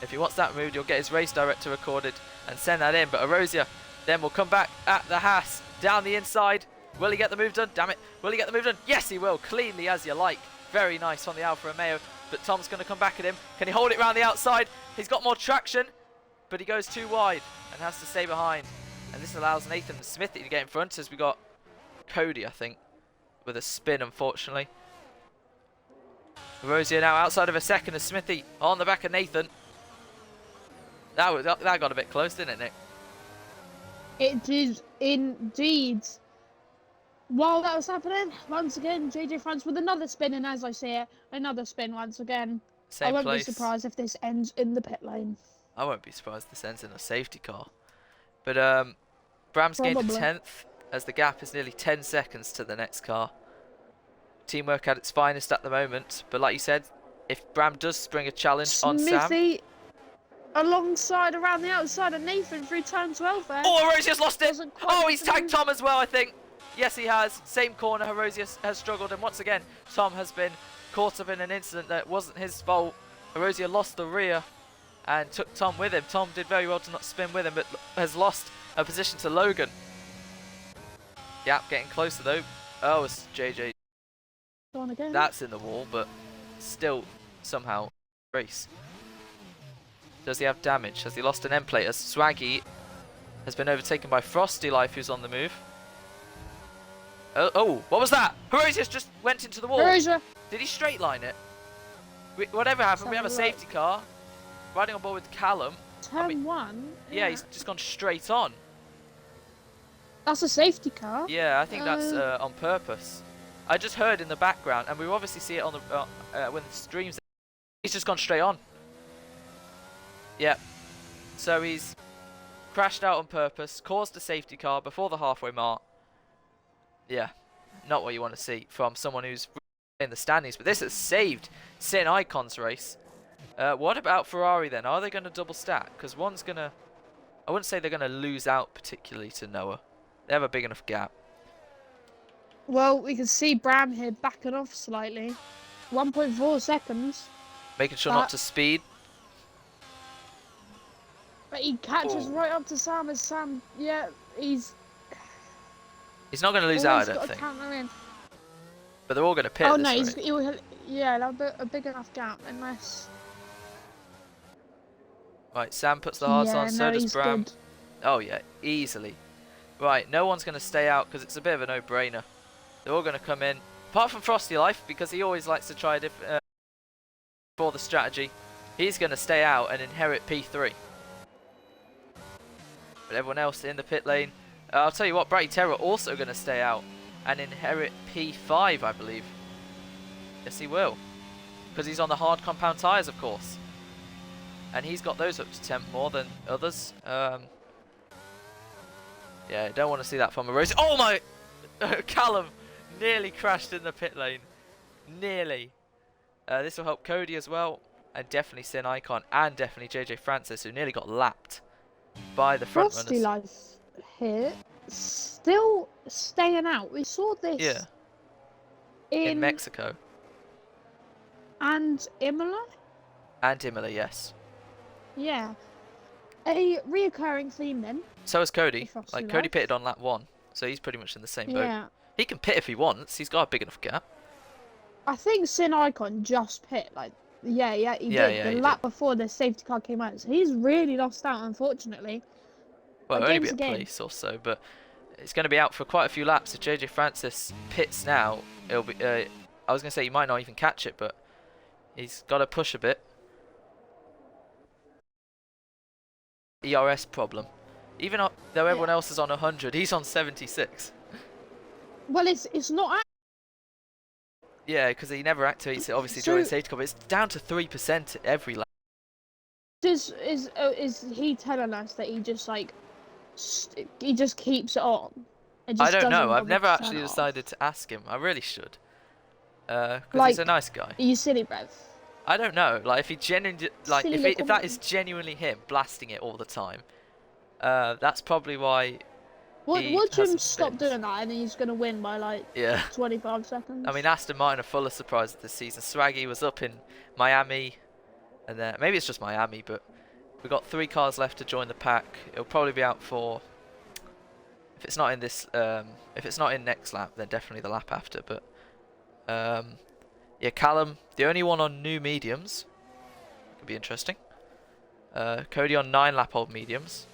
If he wants that moved, you'll get his race director recorded and send that in. But Horosia then will come back at the Haas down the inside. Will he get the move done? Damn it. Will he get the move done? Yes, he will. Cleanly as you like. Very nice on the Alfa Romeo. But Tom's going to come back at him. Can he hold it around the outside? He's got more traction, but he goes too wide and has to stay behind. And this allows Nathan Smithy to get in front, as we got Cody, I think, with a spin, unfortunately. Rosia now outside of a second as Smithy on the back of Nathan. That got a bit close, didn't it, Nick? It did indeed. While that was happening, once again, JJ France with another spin, and as I say it, another spin once again. Same I won't place. be surprised if this ends in the pit lane. I won't be surprised if this ends in a safety car. But Bram's gained a 10th as the gap is nearly 10 seconds to the next car. Teamwork at its finest at the moment, but like you said, if Bram does spring a challenge on Sam... Smithy alongside around the outside of Nathan through turn 12 there. Oh, Rosia's lost it! Oh, he's tagged Tom as well, I think. Yes, he has. Same corner, Herosius has struggled, and once again, Tom has been caught up in an incident that wasn't his fault. Herosia lost the rear and took Tom with him. Tom did very well to not spin with him, but has lost a position to Logan. Yep, getting closer though. Oh, it's JJ. On again. That's in the wall, but still somehow race. Does he have damage? Has he lost an end plate? As Swaggy has been overtaken by Frosty Life, who's on the move. Oh, what was that? Herosius just went into the wall. Herosia. Did he straight line it? Whatever happened, we have a safety car. Riding on board with Callum. Turn 1? Yeah, he's just gone straight on. That's a safety car. Yeah, I think that's on purpose. I just heard in the background, and we obviously see it on the when the streams. He's just gone straight on. Yeah. So he's crashed out on purpose, caused a safety car before the halfway mark. Yeah, not what you want to see from someone who's in the standings. But this has saved Sin Icon's race. What about Ferrari then? Are they going to double stack? Because one's going to... I wouldn't say they're going to lose out particularly to Noah. They have a big enough gap. Well, we can see Bram here backing off slightly. 1.4 seconds. Making sure not to speed. But he catches right up to Sam as Sam... Yeah, he's not going to lose out, I don't think. But they're all going to pit. Oh no, he'll have a big enough gap unless. Right, Sam puts the hearts on, so does Bram. Good. Oh yeah, easily. Right, no one's going to stay out because it's a bit of a no-brainer. They're all going to come in, apart from Frosty Life because he always likes to try for the strategy. He's going to stay out and inherit P3. But everyone else in the pit lane. I'll tell you what, Bratty Terror also going to stay out and inherit P5, I believe. Yes, he will. Because he's on the hard compound tyres, of course. And he's got those up to temp more than others. Yeah, don't want to see that from a race. Oh my! Callum nearly crashed in the pit lane. Nearly. This will help Cody as well. And definitely Sin Icon. And definitely JJ Francis, who nearly got lapped by the front Frosty runners. Life here, still staying out. We saw this in Mexico. And Imola? And Imola, yes. Yeah. A reoccurring theme then. So is Cody. Like, Cody Life. pitted on lap 1, so he's pretty much in the same boat. Yeah. He can pit if he wants. He's got a big enough gap. I think Sin Icon just pit. Like, he did. The lap before the safety car came out. So he's really lost out, unfortunately. Well, only be a place or so, but it's going to be out for quite a few laps. If JJ Francis pits now, it'll be. I was going to say he might not even catch it, but he's got to push a bit. ERS problem. Even though everyone else is on 100, he's on 76. Well, it's not. Yeah, because he never activates it, obviously, during safety car, but it's down to 3% every lap. Is he telling us that he just like he just keeps it on? I don't know. I've never actually decided to ask him. I really should. Because he's a nice guy. Are you silly, Brev? I don't know. Like, if he genuinely, like, if that is genuinely him blasting it all the time, that's probably why. Watch him stop doing that, and then he's gonna win by like 25 seconds. I mean, Aston Martin are full of surprises this season. Swaggy was up in Miami, and then maybe it's just Miami, but we've got 3 cars left to join the pack. It'll probably be out for. If it's not in this, if it's not in next lap, then definitely the lap after. But yeah, Callum, the only one on new mediums. Could be interesting. Cody on 9 lap old mediums.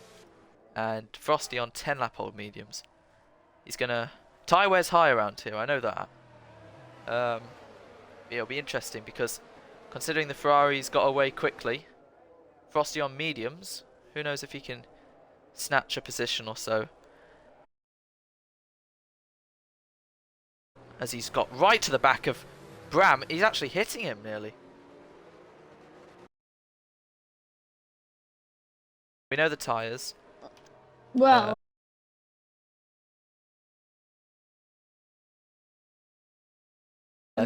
And Frosty on 10 lap old mediums. He's gonna... Tyre wears high around here, I know that. it'll be interesting because considering the Ferrari's got away quickly, Frosty on mediums, who knows if he can snatch a position or so. As he's got right to the back of Bram, he's actually hitting him nearly. We know the tyres. Well,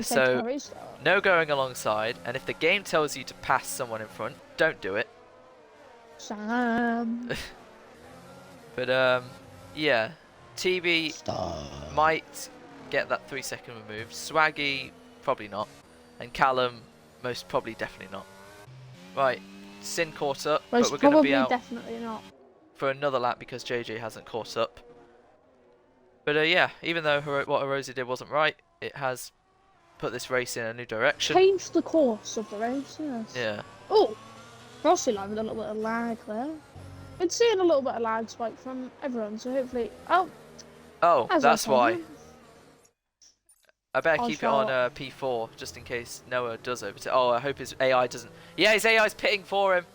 So no going alongside, and if the game tells you to pass someone in front, don't do it. Sam. But yeah, TB Stop. might get that 3-second removed. Swaggy probably not, and Callum most probably definitely not. Right, Sin caught up, but we're going to be out definitely not. for another lap because JJ hasn't caught up. But yeah, even though what Hiroshi did wasn't right, it has put this race in a new direction. Changed the course of the race, yes. Yeah. Oh, Frosty line with a little bit of lag there. Been seeing a little bit of lag spike from everyone, so hopefully. Oh, That's why. I better I keep it on P4 just in case Noah does overtake. Oh, I hope his AI doesn't. Yeah, his AI's pitting for him.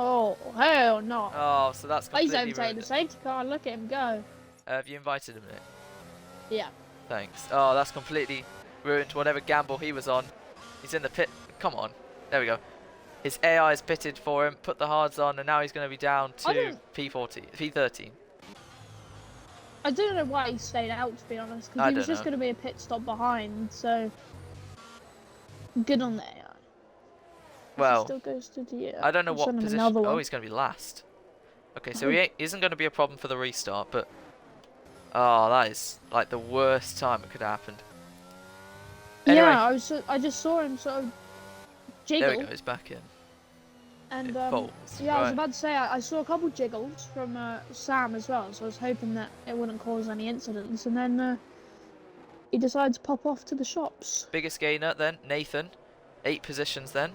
Oh, hell no. Oh, so that's He's completely overtaking ruined the it. safety car. Look at him go. Have you invited him in? Yeah. Thanks. Oh, that's completely ruined whatever gamble he was on. He's in the pit. Come on. There we go. His AI is pitted for him, put the hards on, and now he's going to be down to P13. I don't know why he stayed out, to be honest, because he was just going to be a pit stop behind, so good on the AI. Well, still goes to the, I don't know what position. Oh, he's going to be last. Okay, so he isn't going to be a problem for the restart, but oh, that is like the worst time it could have happened. Anyway, yeah, I just saw him sort of jiggle. There we go, he's back in. And yeah, right. I was about to say I saw a couple jiggles from Sam as well, so I was hoping that it wouldn't cause any incidents. And then he decided to pop off to the shops. Biggest gainer then, Nathan, 8 positions then,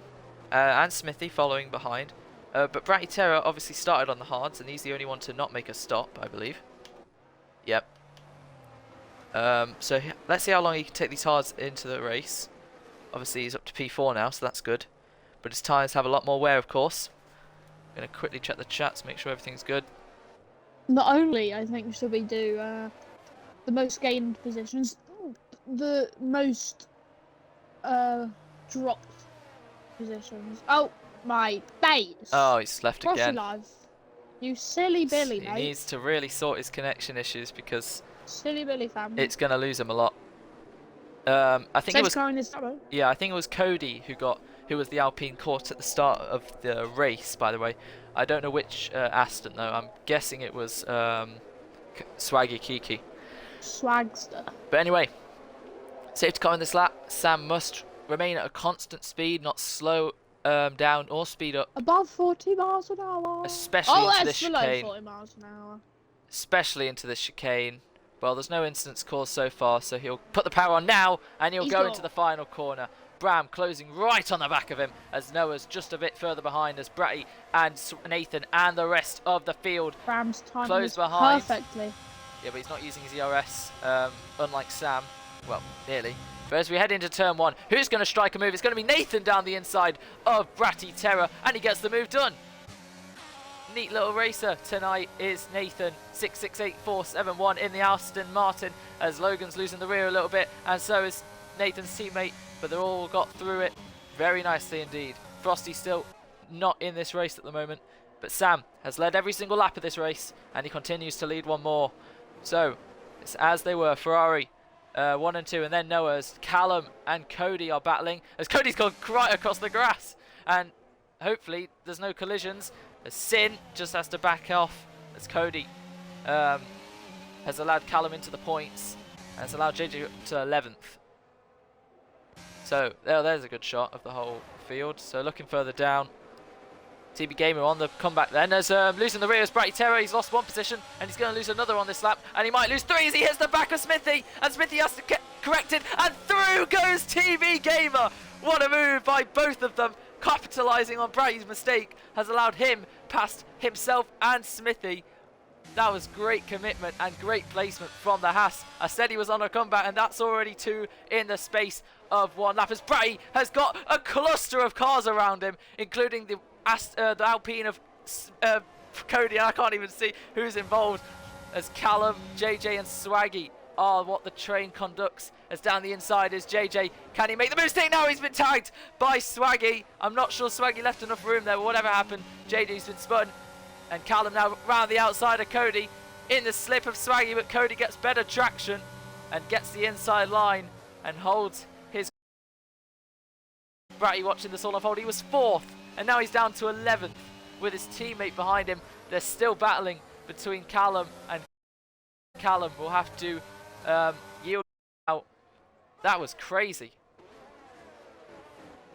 and Smithy following behind. But Bratty Terror obviously started on the hards, and he's the only one to not make a stop, I believe. Yep. So let's see how long he can take these hards into the race. Obviously he's up to P4 now, so that's good. But his tyres have a lot more wear, of course. I'm going to quickly check the chats, make sure everything's good. Not only, I think, should we do the most gained positions, the most dropped positions. Oh, my days. Oh, he's left again. Live. You silly Billy, mate. He needs to really sort his connection issues because silly Billy family. It's going to lose him a lot. I think it was. Yeah, I think it was Cody who was the Alpine caught at the start of the race. By the way, I don't know which Aston though. I'm guessing it was Swaggy Kiki. Swagster. But anyway, safety car in this lap. Sam must remain at a constant speed, not slow down or speed up. Above 40 miles an hour. Especially into this chicane. Below 40 miles an hour. Especially into this chicane. Well, there's no incidents caused so far, so he'll put the power on now, and he'll go into the final corner. Bram closing right on the back of him, as Noah's just a bit further behind, as Bratty and Nathan and the rest of the field Bram's time close behind. Perfectly. Yeah, but he's not using his ERS, unlike Sam. Well, nearly. But as we head into turn 1, who's going to strike a move? It's going to be Nathan down the inside of Bratty Terror, and he gets the move done. Neat little racer tonight is Nathan, 668471 in the Aston Martin, as Logan's losing the rear a little bit, and so is Nathan's teammate, but they all got through it very nicely indeed. Frosty still not in this race at the moment, but Sam has led every single lap of this race, and he continues to lead one more. So it's as they were, Ferrari 1 and 2, and then Noah's Callum and Cody are battling, as Cody's gone right across the grass, and hopefully there's no collisions. As Sin just has to back off, as Cody has allowed Callum into the points and has allowed JJ up to 11th. So there's a good shot of the whole field. So looking further down, TB Gamer on the comeback then, as losing the rear is Bratty Terror. He's lost 1 position and he's going to lose another on this lap, and he might lose 3 as he hits the back of Smithy, and Smithy has to get corrected, and through goes TB Gamer. What a move by both of them. Capitalising on Bratty's mistake has allowed him past himself and Smithy. That was great commitment and great placement from the Haas. I said he was on a comeback, and that's already 2 in the space of 1 lap. As Bratty has got a cluster of cars around him, including the Alpine of Cody. I can't even see who's involved, as Callum, JJ and Swaggy are what the train conducts. As down the inside is JJ. Can he make the mistake? No, he's been tagged by Swaggy. I'm not sure Swaggy left enough room there, but whatever happened, JJ's been spun. And Callum now round the outside of Cody in the slip of Swaggy, but Cody gets better traction and gets the inside line and holds his... Bratty watching this all unfold. He was 4th, and now he's down to 11th with his teammate behind him. They're still battling between Callum, and Callum will have to yield out. That was crazy.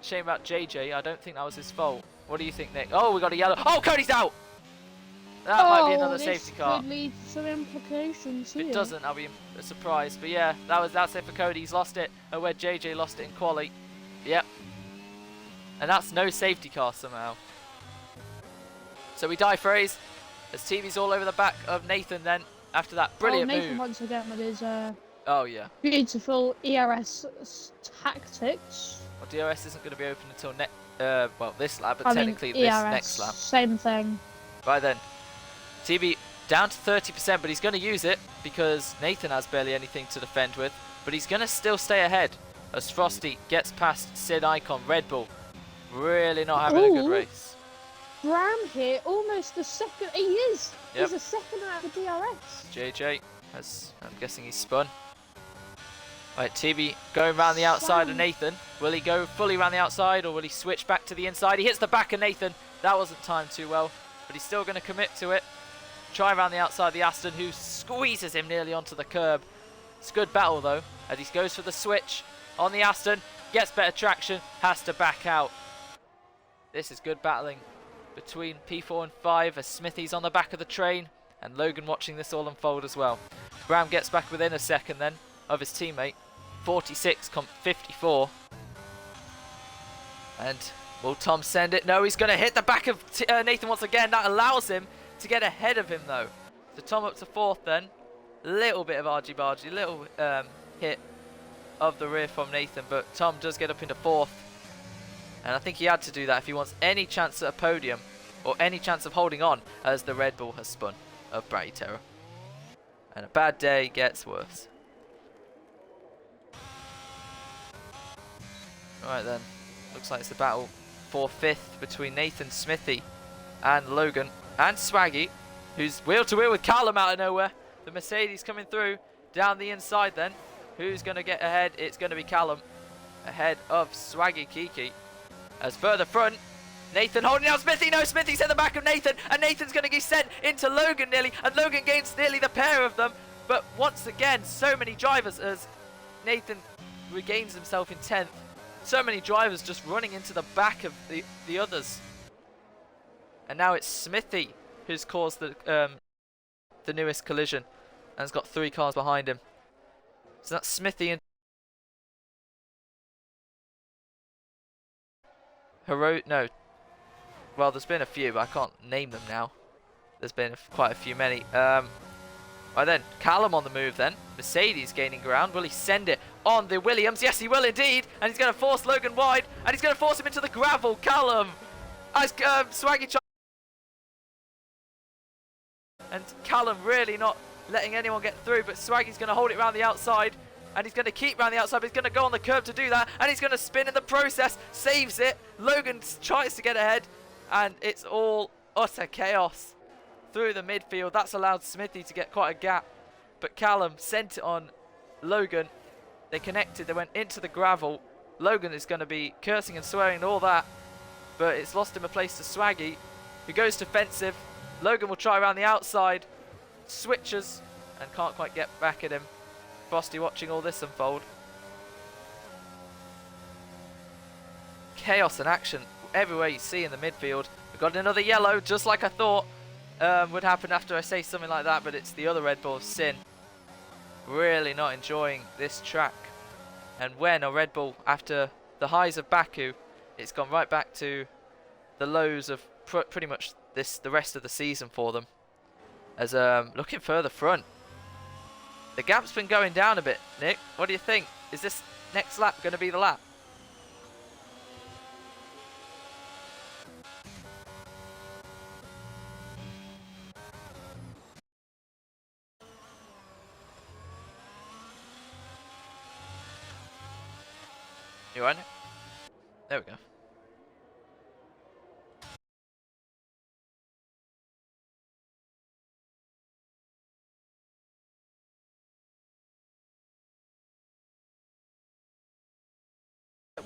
Shame about JJ. I don't think that was his fault. What do you think, Nick? Oh, we got a yellow. Oh, Cody's out! That might be another safety car. Could lead to some implications here. If it doesn't, I'll be surprised. But yeah, that's it for Cody. He's lost it where JJ lost it in quali. Yep. And that's no safety car somehow. So we die phrase as TV's all over the back of Nathan then after that brilliant Nathan move. once again with his Oh yeah. beautiful ERS tactics. Well, DRS isn't going to be open until this lap, but I technically mean, this ERS, next lap. same thing. Right then. TV down to 30%, but he's going to use it because Nathan has barely anything to defend with. But he's going to still stay ahead as Frosty gets past Sid Icon. Red Bull really not having a good race. Bram here, almost the second. He is. Yep. He's a second out of the DRS. JJ has, I'm guessing he's spun. Right, TB going around the outside of Nathan. Will he go fully around the outside or will he switch back to the inside? He hits the back of Nathan. That wasn't timed too well, but he's still going to commit to it. Try around the outside of the Aston, who squeezes him nearly onto the curb. It's a good battle though, as he goes for the switch on the Aston, gets better traction, has to back out. This is good battling between P4 and 5 as Smithy's on the back of the train and Logan watching this all unfold as well. Brown gets back within a second then of his teammate. 46 comp 54. And will Tom send it? No, he's going to hit the back of Nathan once again. That allows him to get ahead of him though. So Tom up to 4th then. Little bit of argy-bargy, little hit of the rear from Nathan, but Tom does get up into 4th. And I think he had to do that if he wants any chance at a podium or any chance of holding on as the Red Bull has spun of Bratty Terror. And a bad day gets worse. Alright then, looks like it's a battle for 5th between Nathan Smithy and Logan and Swaggy, who's wheel to wheel with Callum out of nowhere. The Mercedes coming through down the inside then. Who's going to get ahead? It's going to be Callum ahead of Swaggy Kiki. As further front, Nathan holding out Smithy. No, Smithy's at the back of Nathan, and Nathan's going to get sent into Logan nearly, and Logan gains nearly the pair of them. But once again, so many drivers as Nathan regains himself in 10th. So many drivers just running into the back of the others. And now it's Smithy who's caused the newest collision and has got 3 cars behind him. So that's Smithy and no. Well, there's been a few, but I can't name them now. There's been quite a few many. Right then, Callum on the move then. Mercedes gaining ground. Will he send it on the Williams? Yes, he will indeed. And he's going to force Logan wide. And he's going to force him into the gravel. Callum. As Swaggy... And Callum really not letting anyone get through. But Swaggy's going to hold it around the outside. And he's going to keep around the outside. But he's going to go on the curb to do that. And he's going to spin in the process. Saves it. Logan tries to get ahead. And it's all utter chaos through the midfield. That's allowed Smithy to get quite a gap, but Callum sent it on Logan. They connected, they went into the gravel. Logan is going to be cursing and swearing and all that, but it's lost him a place to Swaggy, who goes defensive. Logan will try around the outside, switches and can't quite get back at him. Frosty watching all this unfold. Chaos and action everywhere you see in the midfield. We've got another yellow, just like I thought would happen after I say something like that, but it's the other Red Bull, Sin. Really not enjoying this track. And when a Red Bull, after the highs of Baku, it's gone right back to the lows of pretty much the rest of the season for them. As looking further front. The gap's been going down a bit, Nick. What do you think? Is this next lap going to be the lap? You on it? There we go.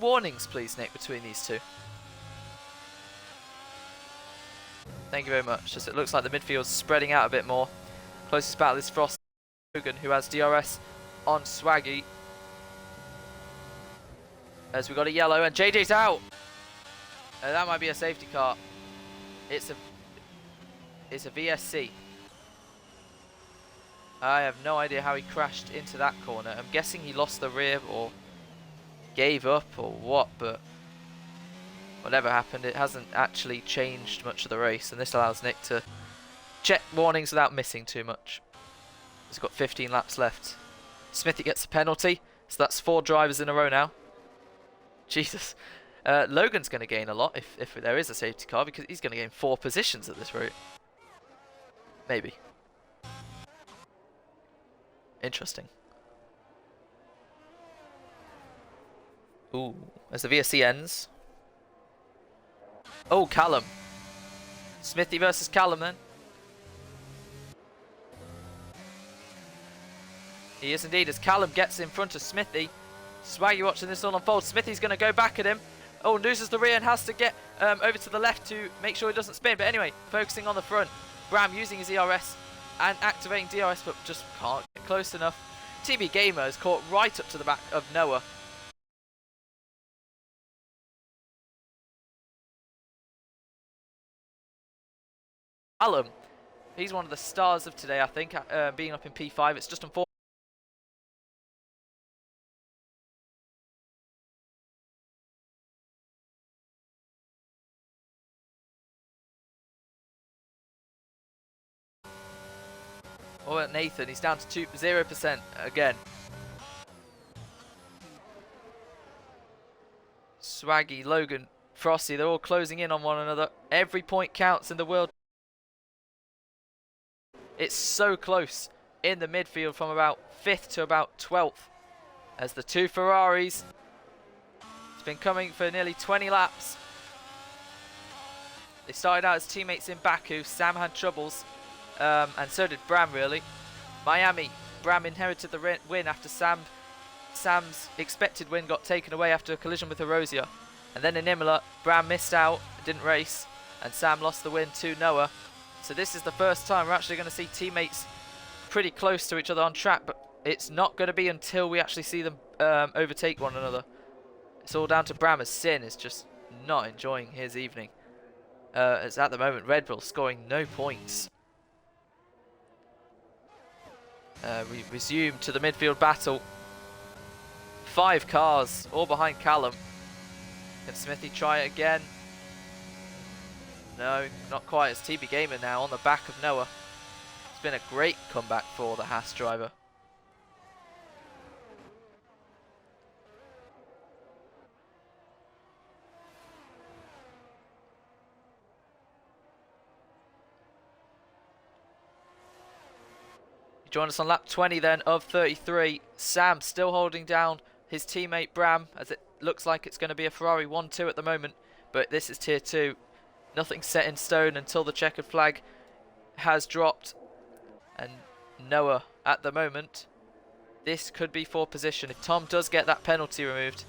Warnings, please, Nick, between these two. Thank you very much. Just it looks like the midfield's spreading out a bit more. Closest battle is Frost Logan, who has DRS on Swaggy. As we got a yellow and JJ's out. That might be a safety car. It's a VSC. I have no idea how he crashed into that corner. I'm guessing he lost the rear or gave up or what, but whatever happened, it hasn't actually changed much of the race, and this allows Nick to check warnings without missing too much. He's got 15 laps left. Smithy gets a penalty, so that's 4 drivers in a row now. Jesus. Logan's going to gain a lot if there is a safety car, because he's going to gain 4 positions at this rate. Maybe. Interesting. Ooh, as the VSC ends. Oh, Callum. Smithy versus Callum then. He is indeed, as Callum gets in front of Smithy. Swaggy watching this all unfold. Smithy's going to go back at him. Oh, loses the rear and has to get over to the left to make sure he doesn't spin. But anyway, focusing on the front. Bram using his ERS and activating DRS, but just can't get close enough. TB Gamer is caught right up to the back of Noah. Callum, he's one of the stars of today, I think, being up in P5. It's just unfortunate. Oh, at Nathan, he's down to 0% again. Swaggy, Logan, Frosty, they're all closing in on one another. Every point counts in the world. It's so close in the midfield from about 5th to about 12th. As the 2 Ferraris, it's been coming for nearly 20 laps. They started out as teammates in Baku. Sam had troubles. And so did Bram, really. Miami, Bram inherited the win after Sam's expected win got taken away after a collision with Erosia. And then in Imola, Bram missed out, didn't race, and Sam lost the win to Noah. So this is the first time we're actually going to see teammates pretty close to each other on track, but it's not going to be until we actually see them overtake one another. It's all down to Bram, as Sin is just not enjoying his evening. As at the moment, Red Bull scoring no points. We resume to the midfield battle. 5 cars, all behind Callum. Can Smithy try it again? No, not quite. It's TB Gamer now on the back of Noah. It's been a great comeback for the Haas driver. Join us on lap 20 then of 33. Sam still holding down his teammate Bram, as it looks like it's going to be a Ferrari 1-2 at the moment. But this is tier 2. Nothing set in stone until the checkered flag has dropped. And Noah at the moment, this could be for position. If Tom does get that penalty removed,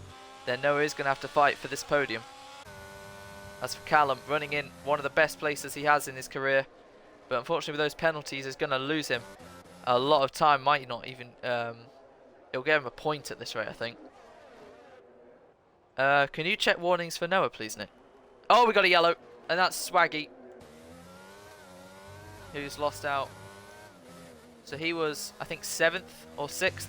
then Noah is going to have to fight for this podium. As for Callum, running in one of the best places he has in his career. But unfortunately with those penalties, is going to lose him a lot of time. Might not even it'll give him a point at this rate, I think. Can you check warnings for Noah, please, Nick? Oh, we got a yellow, and that's Swaggy, who's lost out. So he was, I think, 7th or 6th,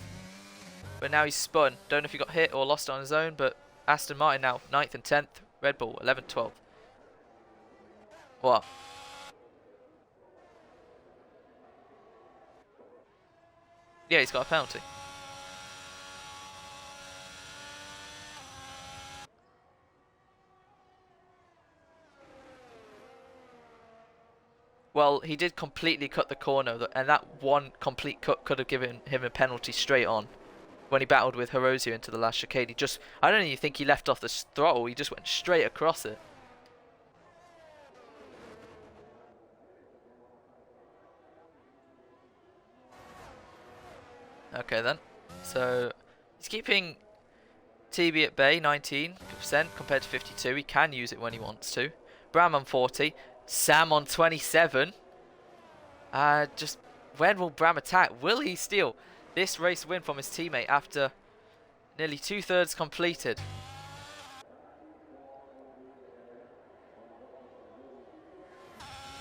but now he's spun. Don't know if he got hit or lost on his own, but Aston Martin now 9th and 10th, Red Bull 11th, 12th. What? Yeah, he's got a penalty. Well, he did completely cut the corner, and that one complete cut could have given him a penalty straight on. When he battled with Hirozio into the last chicane, I don't even think he left off the throttle, he just went straight across it. Okay then, so he's keeping TB at bay, 19% compared to 52. He can use it when he wants to. Bram on 40, Sam on 27. Just when will Bram attack? Will he steal this race win from his teammate after nearly 2/3 completed?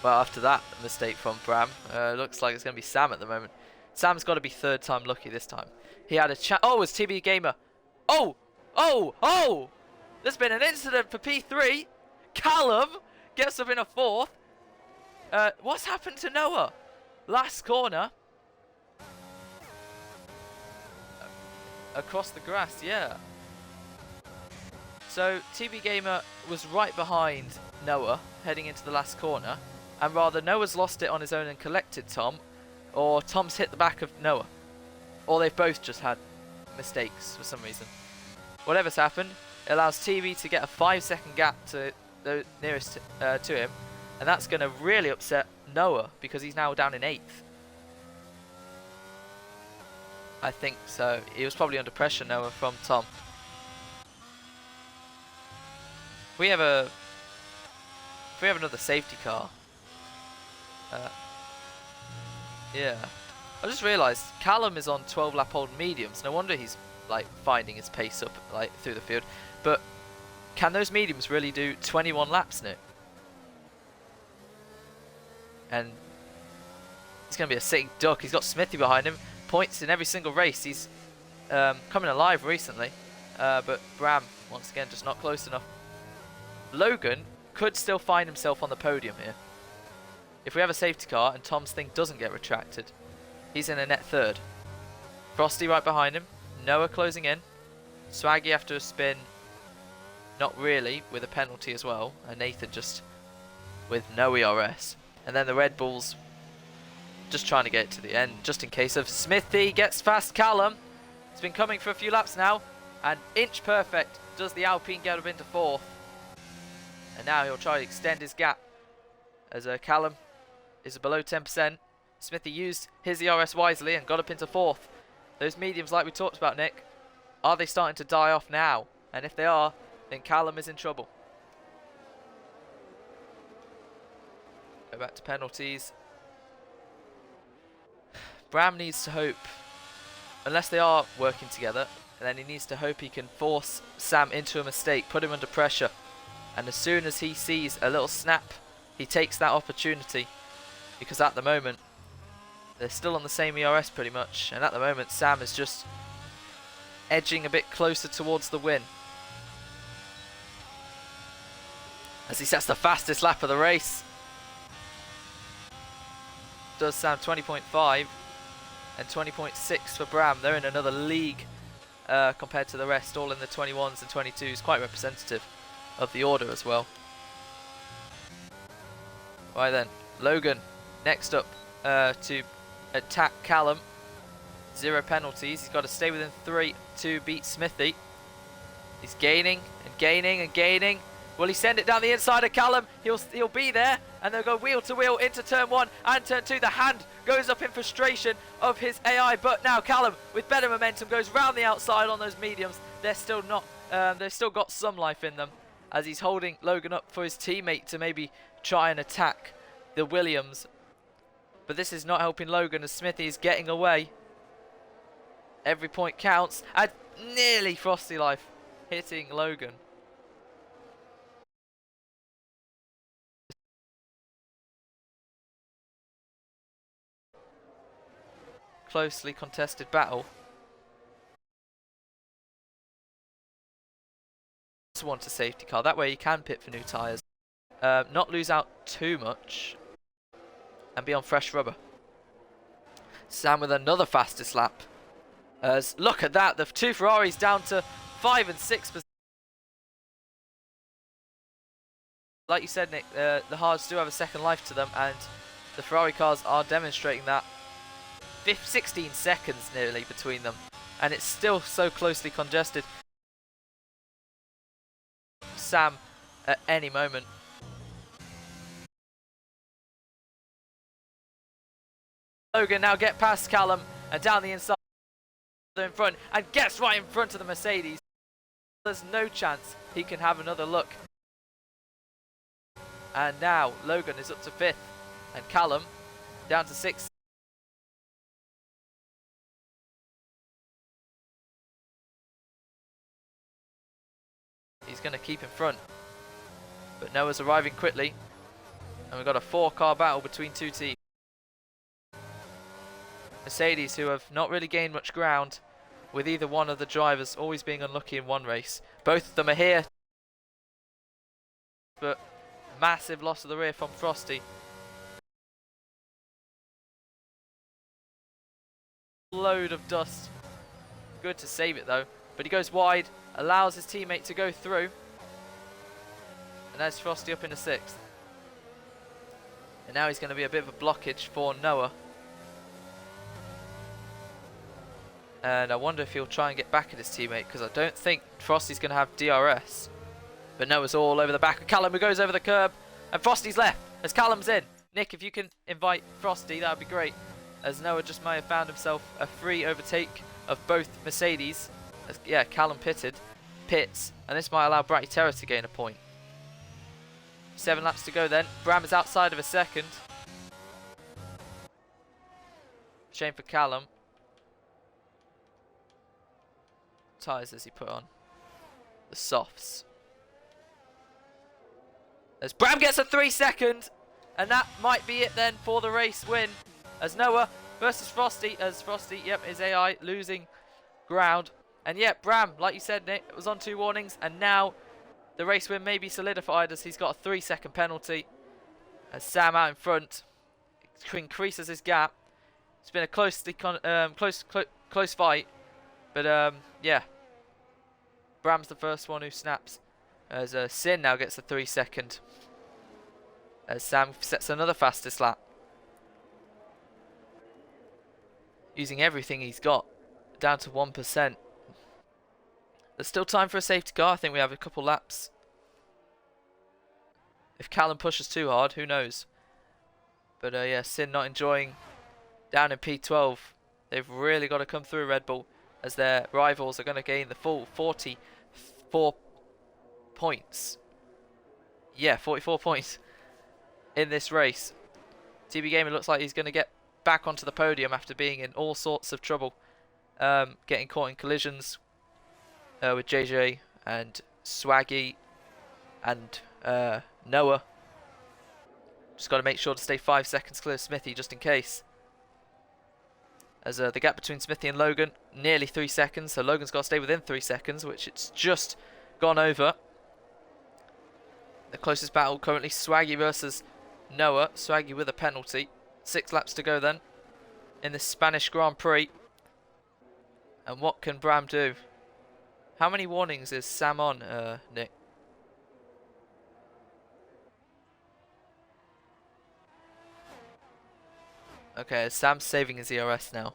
Well, after that mistake from Bram, looks like it's going to be Sam at the moment. Sam's got to be third time lucky this time. He had a chat. Oh, it's TB Gamer. Oh! Oh! Oh! There's been an incident for P3. Callum gets up in a fourth. What's happened to Noah? Last corner. Across the grass, yeah. So, TB Gamer was right behind Noah heading into the last corner. And rather, Noah's lost it on his own and collected Tom, or Tom's hit the back of Noah. Or they've both just had mistakes for some reason. Whatever's happened, it allows TB to get a 5-second gap to the nearest to him. And that's going to really upset Noah, because he's now down in 8th. I think so. He was probably under pressure, Noah, from Tom. If we have another safety car. Yeah. I just realised Callum is on 12 lap old mediums. No wonder he's like finding his pace up like through the field. But can those mediums really do 21 laps now? And he's going to be a sitting duck. He's got Smithy behind him. Points in every single race. He's coming alive recently. But Bram, once again, just not close enough. Logan could still find himself on the podium here. If we have a safety car and Tom's thing doesn't get retracted, he's in a net third. Frosty right behind him. Noah closing in. Swaggy after a spin. Not really, with a penalty as well. And Nathan just with no ERS. And then the Red Bulls just trying to get it to the end, just in case of Smithy gets past Callum. It's been coming for a few laps now. And inch perfect does the Alpine get up into 4th. And now he'll try to extend his gap as Callum is below 10%. Smithy used his ERS wisely and got up into 4th. Those mediums, like we talked about, Nick, are they starting to die off now? And if they are, then Callum is in trouble. Go back to penalties. Bram needs to hope, unless they are working together, then he needs to hope he can force Sam into a mistake, put him under pressure. And as soon as he sees a little snap, he takes that opportunity. Because at the moment, they're still on the same ERS pretty much. And at the moment, Sam is just edging a bit closer towards the win. As he sets the fastest lap of the race. Does Sam 20.5 and 20.6 for Bram. They're in another league compared to the rest. All in the 21s and 22s. Quite representative of the order as well. Right then, Logan next up to attack Callum. 0 penalties. He's got to stay within 3 to beat Smithy. He's gaining and gaining and gaining. Will he send it down the inside of Callum? He'll be there, and they'll go wheel to wheel into turn 1 and turn 2. The hand goes up in frustration of his AI, but now Callum with better momentum goes round the outside on those mediums. They're still not. They've still got some life in them, as he's holding Logan up for his teammate to maybe try and attack the Williams. But this is not helping Logan as Smithy is getting away. Every point counts, and nearly Frosty Life hitting Logan. Closely contested battle. Just want a safety car, that way you can pit for new tyres. Not lose out too much and be on fresh rubber. Sam with another fastest lap. As look at that, the two Ferraris down to 5 and 6%. Like you said, Nick, the hards do have a second life to them, and the Ferrari cars are demonstrating that. 16 seconds nearly between them, and it's still so closely congested. Sam at any moment. Logan now get past Callum and down the inside in front, and gets right in front of the Mercedes. There's no chance he can have another look. And now Logan is up to 5th and Callum down to 6th. He's going to keep in front, but Noah's arriving quickly, and we've got a 4-car battle between two teams. Mercedes, who have not really gained much ground, with either one of the drivers always being unlucky in one race. Both of them are here, but massive loss of the rear from Frosty. Load of dust. Good to save it though, but he goes wide, allows his teammate to go through, and there's Frosty up in the 6th. And now he's going to be a bit of a blockage for Noah. And I wonder if he'll try and get back at his teammate, because I don't think Frosty's going to have DRS. But Noah's all over the back of Callum, who goes over the curb, and Frosty's left as Callum's in. Nick, if you can invite Frosty, that would be great, as Noah just may have found himself a free overtake of both Mercedes. As, yeah, Callum pits, and this might allow Bratty Terror to gain a point. 7 laps to go then. Bram is outside of a second. Shame for Callum. Tyres as he put on? The softs. As Bram gets a 3-second, and that might be it then for the race win. As Noah versus Frosty, as Frosty, yep, is AI losing ground. And yep, Bram, like you said, Nick, was on 2 warnings, and now the race win may be solidified as he's got a 3-second penalty. As Sam out in front increases his gap. It's been a close fight, but yeah, Bram's the first one who snaps. As Sin now gets a 3-second. As Sam sets another fastest lap, using everything he's got, down to 1%. There's still time for a safety car. I think we have a couple laps. If Callum pushes too hard, who knows? But yeah, Sin not enjoying down in P12. They've really got to come through Red Bull, as their rivals are going to gain the full 44 points. Yeah, 44 points in this race. TB Gamer looks like he's going to get back onto the podium after being in all sorts of trouble, getting caught in collisions with JJ and Swaggy and Noah. Just got to make sure to stay 5 seconds clear of Smithy just in case. As the gap between Smithy and Logan, nearly 3 seconds, so Logan's got to stay within 3 seconds, which it's just gone over. The closest battle currently, Swaggy versus Noah. Swaggy with a penalty. 6 laps to go then in the Spanish Grand Prix. And what can Bram do? How many warnings is Sam on, Nick? Okay, Sam's saving his ERS now.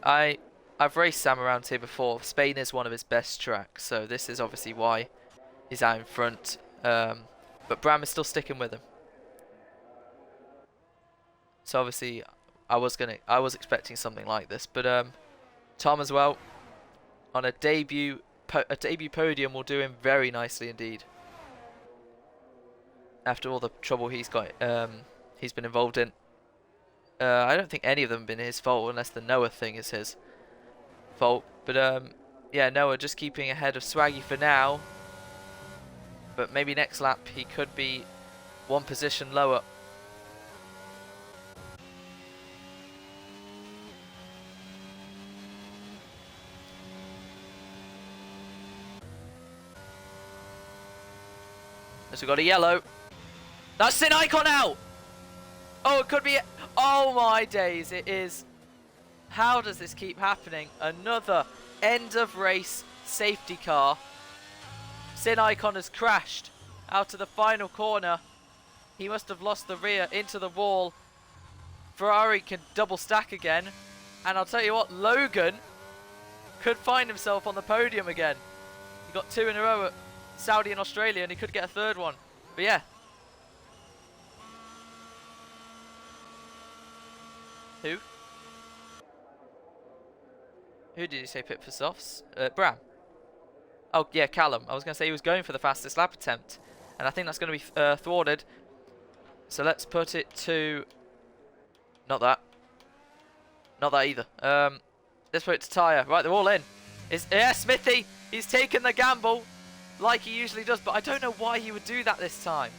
I've raced Sam around here before. Spain is one of his best tracks, so this is obviously why he's out in front. But Bram is still sticking with him. So obviously, I was expecting something like this, but Tom as well on a debut podium will do him very nicely indeed. After all the trouble he's got, he's been involved in. I don't think any of them have been his fault, unless the Noah thing is his fault. But yeah, Noah just keeping ahead of Swaggy for now. But maybe next lap he could be 1 position lower. As we've got a yellow. That's Sin Icon out! Oh, it could be... Oh my days, it is. How does this keep happening? Another end of race safety car. Sin Icon has crashed out of the final corner. He must have lost the rear into the wall. Ferrari can double stack again. And I'll tell you what, Logan could find himself on the podium again. He got 2 in a row at Saudi and Australia, and he could get a 3rd one. But yeah. Who? Who did you say pit for softs? Bram. Oh, yeah, Callum. I was going to say he was going for the fastest lap attempt. And I think that's going to be thwarted. So let's put it to... Not that. Not that either. Let's put it to tyre. Right, they're all in. Yeah, Smithy. He's taken the gamble like he usually does. But I don't know why he would do that this time.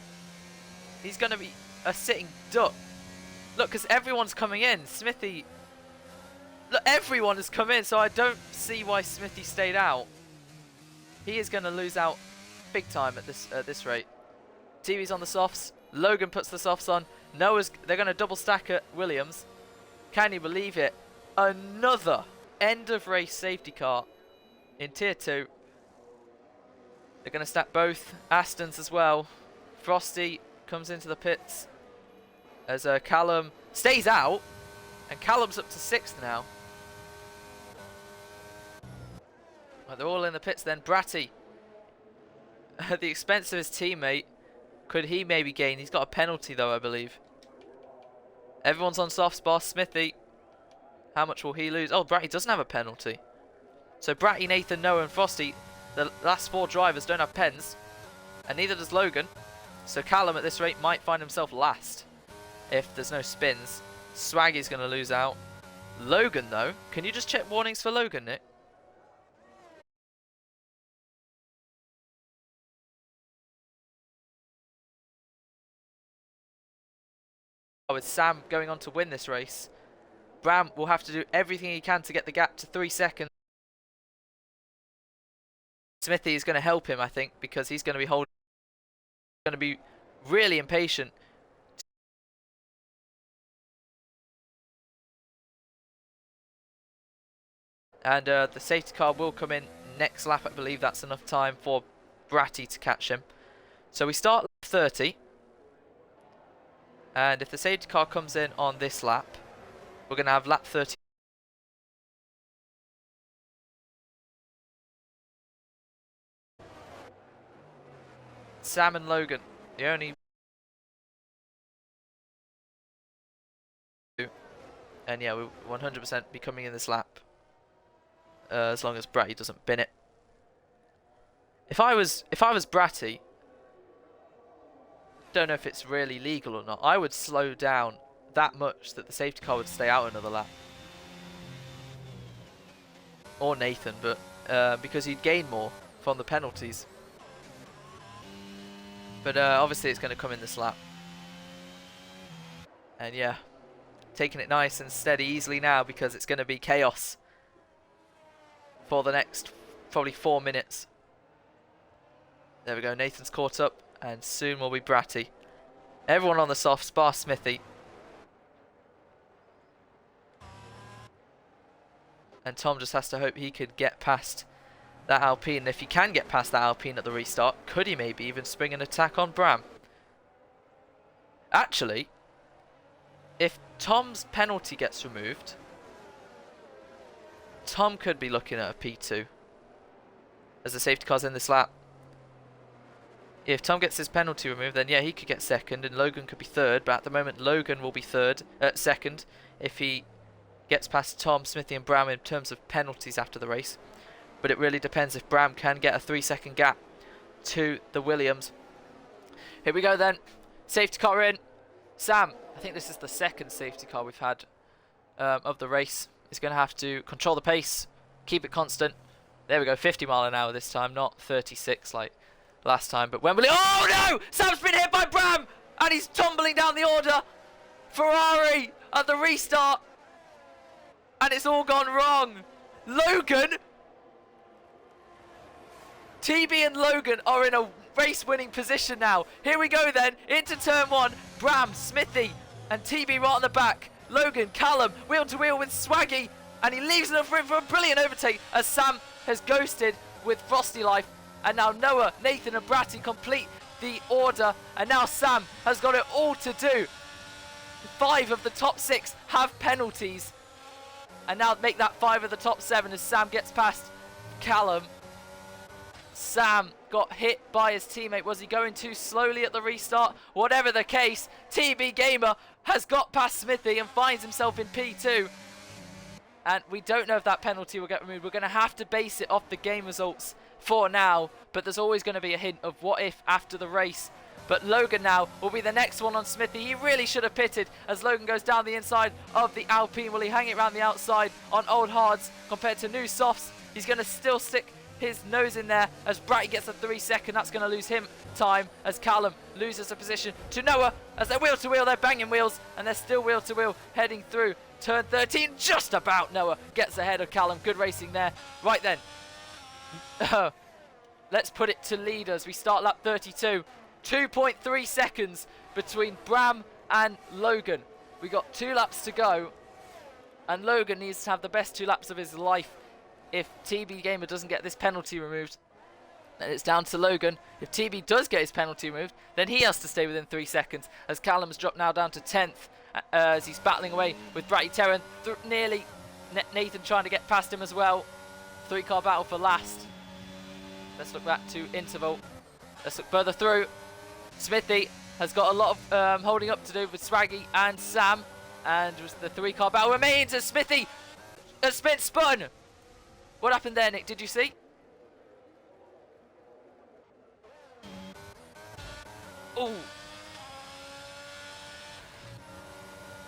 He's going to be a sitting duck. Look, because everyone's coming in. Smithy... Look, everyone has come in, so I don't see why Smithy stayed out. He is going to lose out big time at this rate. TV's on the softs. Logan puts the softs on. They're going to double stack at Williams. Can you believe it? Another end of race safety car in tier 2. They're going to stack both Astons as well. Frosty comes into the pits as Callum stays out, and Callum's up to 6th now. Right, they're all in the pits then. Bratty, at the expense of his teammate, could he maybe gain? He's got a penalty though, I believe. Everyone's on softs, boss. Smithy, how much will he lose? Oh, Bratty doesn't have a penalty. So Bratty, Nathan, Noah and Frosty, the last 4 drivers, don't have pens. And neither does Logan. So Callum at this rate might find himself last if there's no spins. Swaggy's going to lose out. Logan though, can you just check warnings for Logan, Nick? With Sam going on to win this race, Bram will have to do everything he can to get the gap to 3 seconds. Smithy is going to help him, I think, because he's going to be really impatient. And the safety car will come in next lap. I believe that's enough time for Bratty to catch him. So we start lap 30. And if the safety car comes in on this lap, we're going to have lap 30. Sam and Logan, the only... And yeah, we'll 100% be coming in this lap. As long as Bratty doesn't bin it. If I was Bratty, don't know if it's really legal or not, I would slow down that much that the safety car would stay out another lap. Or Nathan, but because he'd gain more from the penalties. But obviously it's going to come in this lap. And yeah, taking it nice and steady easily now because it's going to be chaos for the next probably 4 minutes. There we go, Nathan's caught up and soon will be Bratty. Everyone on the softs, bar Smithy. And Tom just has to hope he could get past that Alpine. And if he can get past that Alpine at the restart, could he maybe even spring an attack on Bram? Actually, if Tom's penalty gets removed, Tom could be looking at a P2 as the safety car's in this lap. If Tom gets his penalty removed, then yeah, he could get 2nd and Logan could be 3rd. But at the moment, Logan will be 2nd if he gets past Tom, Smithy and Bram in terms of penalties after the race. But it really depends if Bram can get a 3-second gap to the Williams. Here we go then. Safety car in. Sam, I think this is the 2nd safety car we've had of the race. He's going to have to control the pace, keep it constant. There we go, 50 mile an hour this time, not 36 like last time. But Wembley, oh no! Sam's been hit by Bram and he's tumbling down the order. Ferrari at the restart. And it's all gone wrong. Logan. TB and Logan are in a race winning position now. Here we go then, into turn 1. Bram, Smithy, And TB right on the back. Logan, Callum, wheel to wheel with Swaggy. And he leaves enough room for a brilliant overtake as Sam has ghosted with Frosty Life. And now Noah, Nathan and Bratty complete the order. And now Sam has got it all to do. 5 of the top 6 have penalties. And now make that 5 of the top 7 as Sam gets past Callum. Sam got hit by his teammate. Was he going too slowly at the restart? Whatever the case, TB Gamer has got past Smithy and finds himself in P2. And we don't know if that penalty will get removed. We're going to have to base it off the game results for now. But there's always going to be a hint of what if after the race. But Logan now will be the next one on Smithy. He really should have pitted as Logan goes down the inside of the Alpine. Will he hang it around the outside on old hards compared to new softs? He's going to still stick his nose in there as Bratty gets a 3 second. That's going to lose him time as Callum loses a position to Noah as they're wheel to wheel. They're banging wheels and they're still wheel to wheel heading through turn 13. Just about Noah gets ahead of Callum. Good racing there. Right then. Let's put it to leaders. We start lap 32. 2.3 seconds between Bram and Logan. We got 2 laps to go. And Logan needs to have the best 2 laps of his life if TB Gamer doesn't get this penalty removed. Then it's down to Logan. If TB does get his penalty removed, then he has to stay within 3 seconds. As Callum's dropped now down to 10th as he's battling away with Bratty Terran. Nearly Nathan trying to get past him as well. 3-car battle for last. Let's look back to interval. Let's look further through. Smithy has got a lot of holding up to do with Swaggy and Sam. And the 3-car battle remains as Smithy has spun. What happened there, Nick? Did you see? Ooh.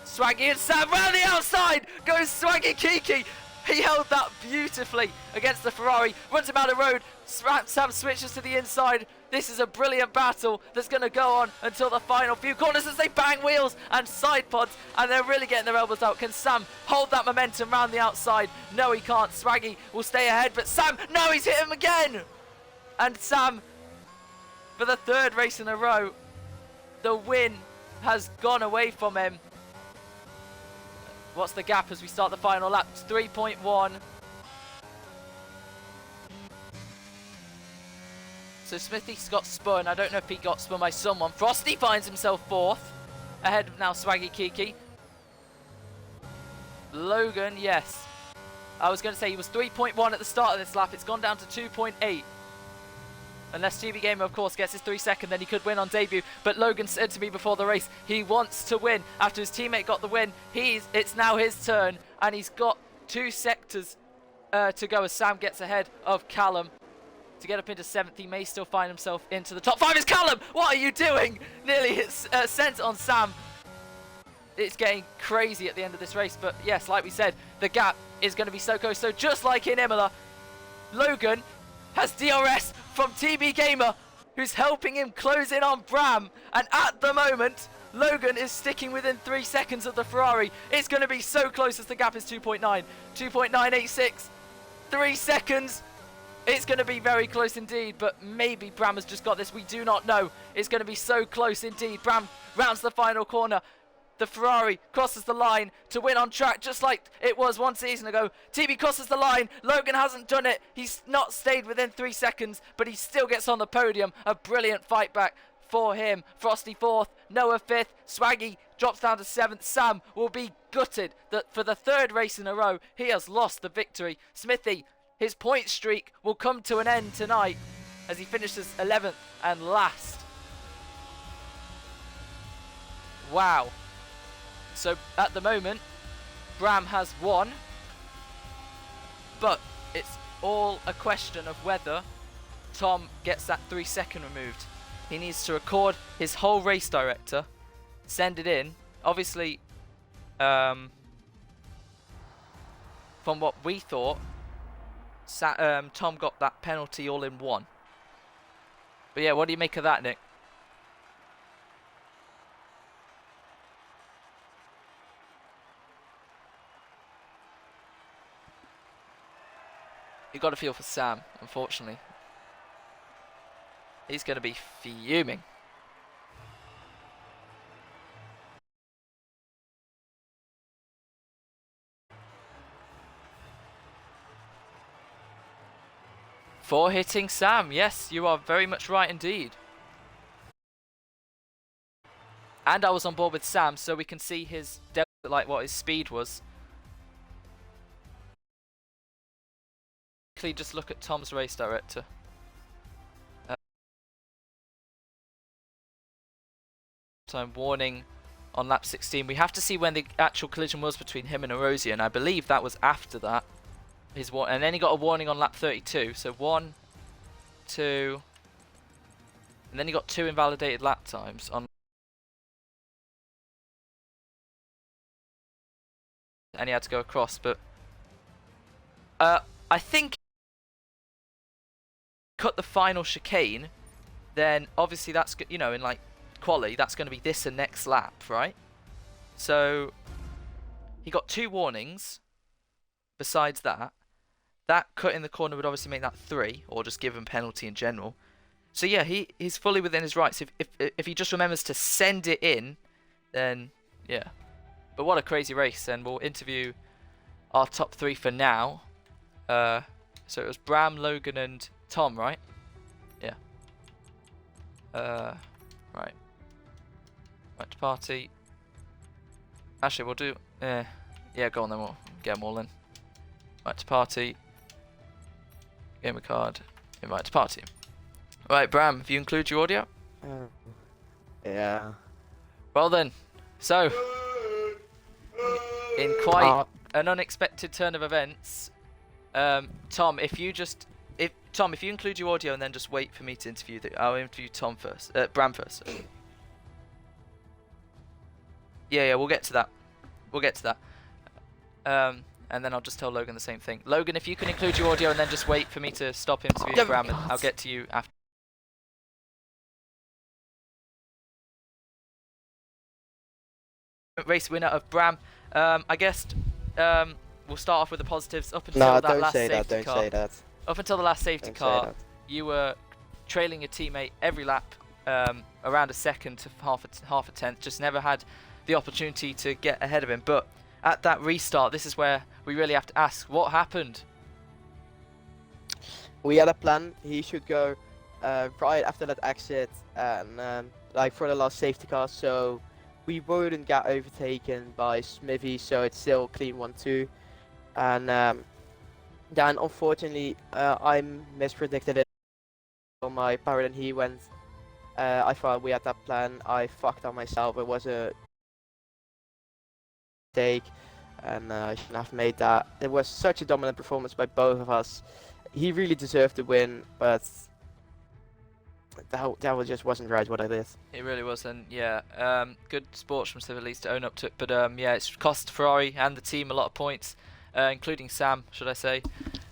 Swaggy and Sam round the outside. Goes Swaggy Kiki. He held that beautifully against the Ferrari. Runs him out of road. Sam switches to the inside. This is a brilliant battle that's going to go on until the final few corners as they bang wheels and side pods. And they're really getting their elbows out. Can Sam hold that momentum round the outside? No, he can't. Swaggy will stay ahead. But Sam, no, he's hit him again. And Sam, for the 3rd race in a row, the win has gone away from him. What's the gap as we start the final lap? It's 3.1. So Smithy's got spun. I don't know if he got spun by someone. Frosty finds himself 4th. Ahead of now Swaggy Kiki. Logan, yes. I was going to say he was 3.1 at the start of this lap. It's gone down to 2.8. Unless TB Gamer, of course, gets his 3 second, then he could win on debut. But Logan said to me before the race, he wants to win. After his teammate got the win, it's now his turn. And he's got 2 sectors to go as Sam gets ahead of Callum. To get up into 7th, he may still find himself into the top 5. Is Callum! What are you doing? Nearly hits sent on Sam. It's getting crazy at the end of this race. But yes, like we said, the gap is going to be so close. So just like in Imola, Logan has DRS from TB Gamer, who's helping him close in on Bram. And at the moment, Logan is sticking within 3 seconds of the Ferrari. It's going to be so close as the gap is 2.9. 2.986. 3 seconds. It's going to be very close indeed, but maybe Bram has just got this. We do not know. It's going to be so close indeed. Bram rounds the final corner. The Ferrari crosses the line to win on track, just like it was 1 season ago. TB crosses the line. Logan hasn't done it. He's not stayed within 3 seconds, but he still gets on the podium. A brilliant fight back for him. Frosty 4th, Noah 5th, Swaggy drops down to 7th. Sam will be gutted that for the 3rd race in a row, he has lost the victory. Smithy, his point streak will come to an end tonight as he finishes 11th and last. Wow. So at the moment, Bram has won, but it's all a question of whether Tom gets that 3 second removed. He needs to record his whole race director, send it in. Obviously, from what we thought, Tom got that penalty all in one. But yeah, what do you make of that, Nick? You got to feel for Sam, unfortunately. He's going to be fuming. For hitting Sam. Yes, you are very much right indeed. And I was on board with Sam, so we can see his like what his speed was. Quickly, just look at Tom's race director. Time warning on lap 16. We have to see when the actual collision was between him and Erosia, and I believe that was after that. And then he got a warning on lap 32. So 1, 2, and then he got 2 invalidated lap times on. And he had to go across, but I think cut the final chicane, then obviously that's, you know, in like quali, that's going to be this and next lap, right? So he got 2 warnings. Besides that cut in the corner would obviously make that 3, or just give him penalty in general. So yeah, he's fully within his rights. If he just remembers to send it in, then yeah. But what a crazy race, and we'll interview our top 3 for now. So it was Bram, Logan, and Tom, right? Yeah. Right. Right to party. Actually, we'll do. Yeah, go on then. We'll get them all in. Right to party. Gamer card. Invite to party. Right, Bram, have you included your audio? Yeah. Well then, so in quite an unexpected turn of events, Tom, if you include your audio and then just wait for me to interview I'll interview Tom first, Bram first. Yeah, we'll get to that. And then I'll just tell Logan the same thing. Logan, if you can include your audio and then just wait for me to stop interviewing Bram, and I'll get to you after. Race winner of Bram. I guess we'll start off with the positives. Up until that last safety car. Don't say that. Up until the last safety car, you were trailing your teammate every lap, around a second to half a tenth. Just never had the opportunity to get ahead of him. But at that restart, this is where we really have to ask, what happened? We had a plan. He should go right after that exit, and like for the last safety car, so we wouldn't get overtaken by Smithy. So it's still clean 1-2, and then unfortunately I mispredicted it on my power, and he went. I thought we had that plan. I fucked up myself. It was a mistake, and I shouldn't have made that. It was such a dominant performance by both of us. He really deserved to win, but that just wasn't right what I did. It really was, and yeah, good sportsmanship at least to own up to it. But yeah, it's cost Ferrari and the team a lot of points, including Sam, should I say.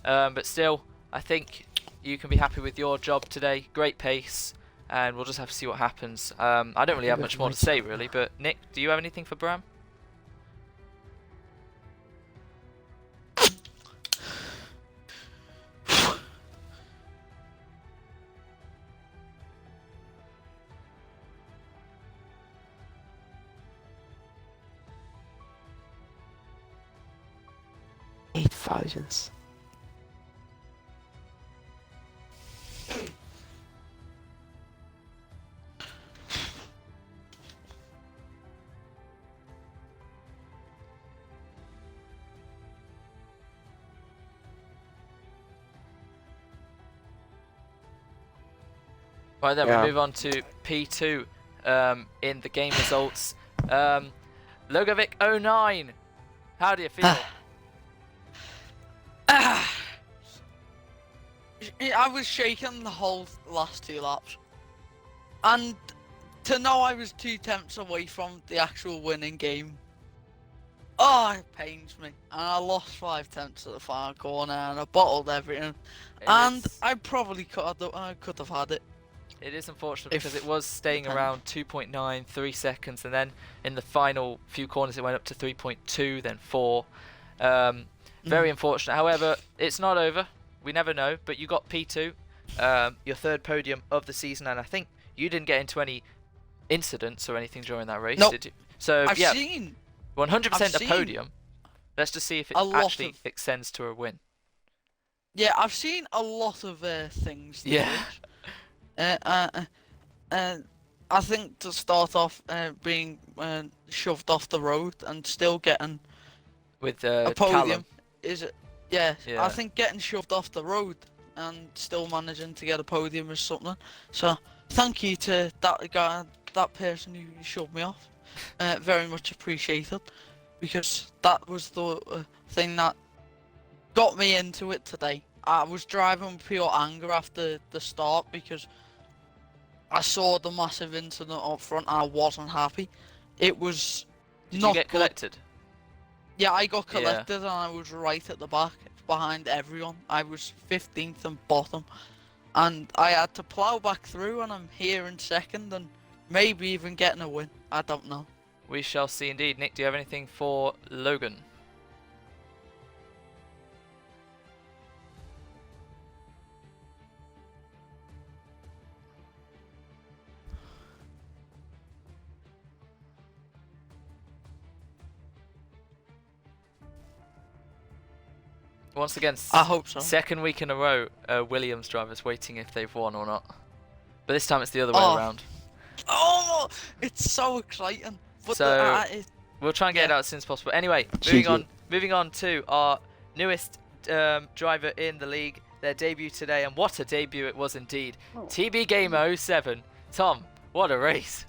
But still, I think you can be happy with your job today. Great pace, and we'll just have to see what happens. I don't really have much more to say, really. But Nick, do you have anything for Bram? Thousands. Right then, we move on to P2 in the game results. Logovic09, how do you feel? I was shaking the whole last 2 laps, and to know I was 2 tenths away from the actual winning game, it pains me. And I lost 5 tenths at the final corner, and I bottled everything, I probably could have had it. It is unfortunate because it was staying around 2.93 seconds, and then in the final few corners it went up to 3.2, then 4. Very unfortunate. However, it's not over. We never know. But you got P2, your 3rd podium of the season, and I think you didn't get into any incidents or anything during that race, did you? So I've yeah, seen 100% a podium. Let's just see if it actually extends to a win. Yeah, I've seen a lot of things to Yeah. judge. I think to start off, being shoved off the road and still getting With a Callum. podium is yeah. I Yeah. think getting shoved off the road and still managing to get a podium is something. So thank you to that guy, that person who shoved me off. Very much appreciated, because that was the thing that got me into it today. I was driving with pure anger after the start because I saw the massive incident up front and I wasn't happy. It was Did you not get good. collected? Yeah, I got Yeah. collected and I was right at the back behind everyone. I was 15th and bottom, and I had to plough back through, and I'm here in second and maybe even getting a win. I don't know. We shall see indeed. Nick, do you have anything for Logan? Once again, I hope so. second week in a row, Williams drivers waiting if they've won or not. But this time it's the other way Oh. around. Oh, it's so exciting. But So, we'll try and get it yeah. out as soon as possible. Anyway, Cheeky. moving on to our newest driver in the league. Their debut today, and what a debut it was indeed. Oh. TB Gamer 07. Tom, what a race.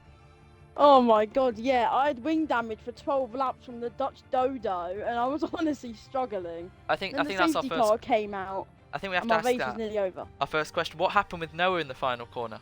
Oh my god, yeah, I had wing damage for 12 laps from the Dutch Dodo, and I was honestly struggling. I think Then the that's our safety first. car came out, I think we have and to my ask race that. was nearly over. Our first question: what happened with Noah in the final corner?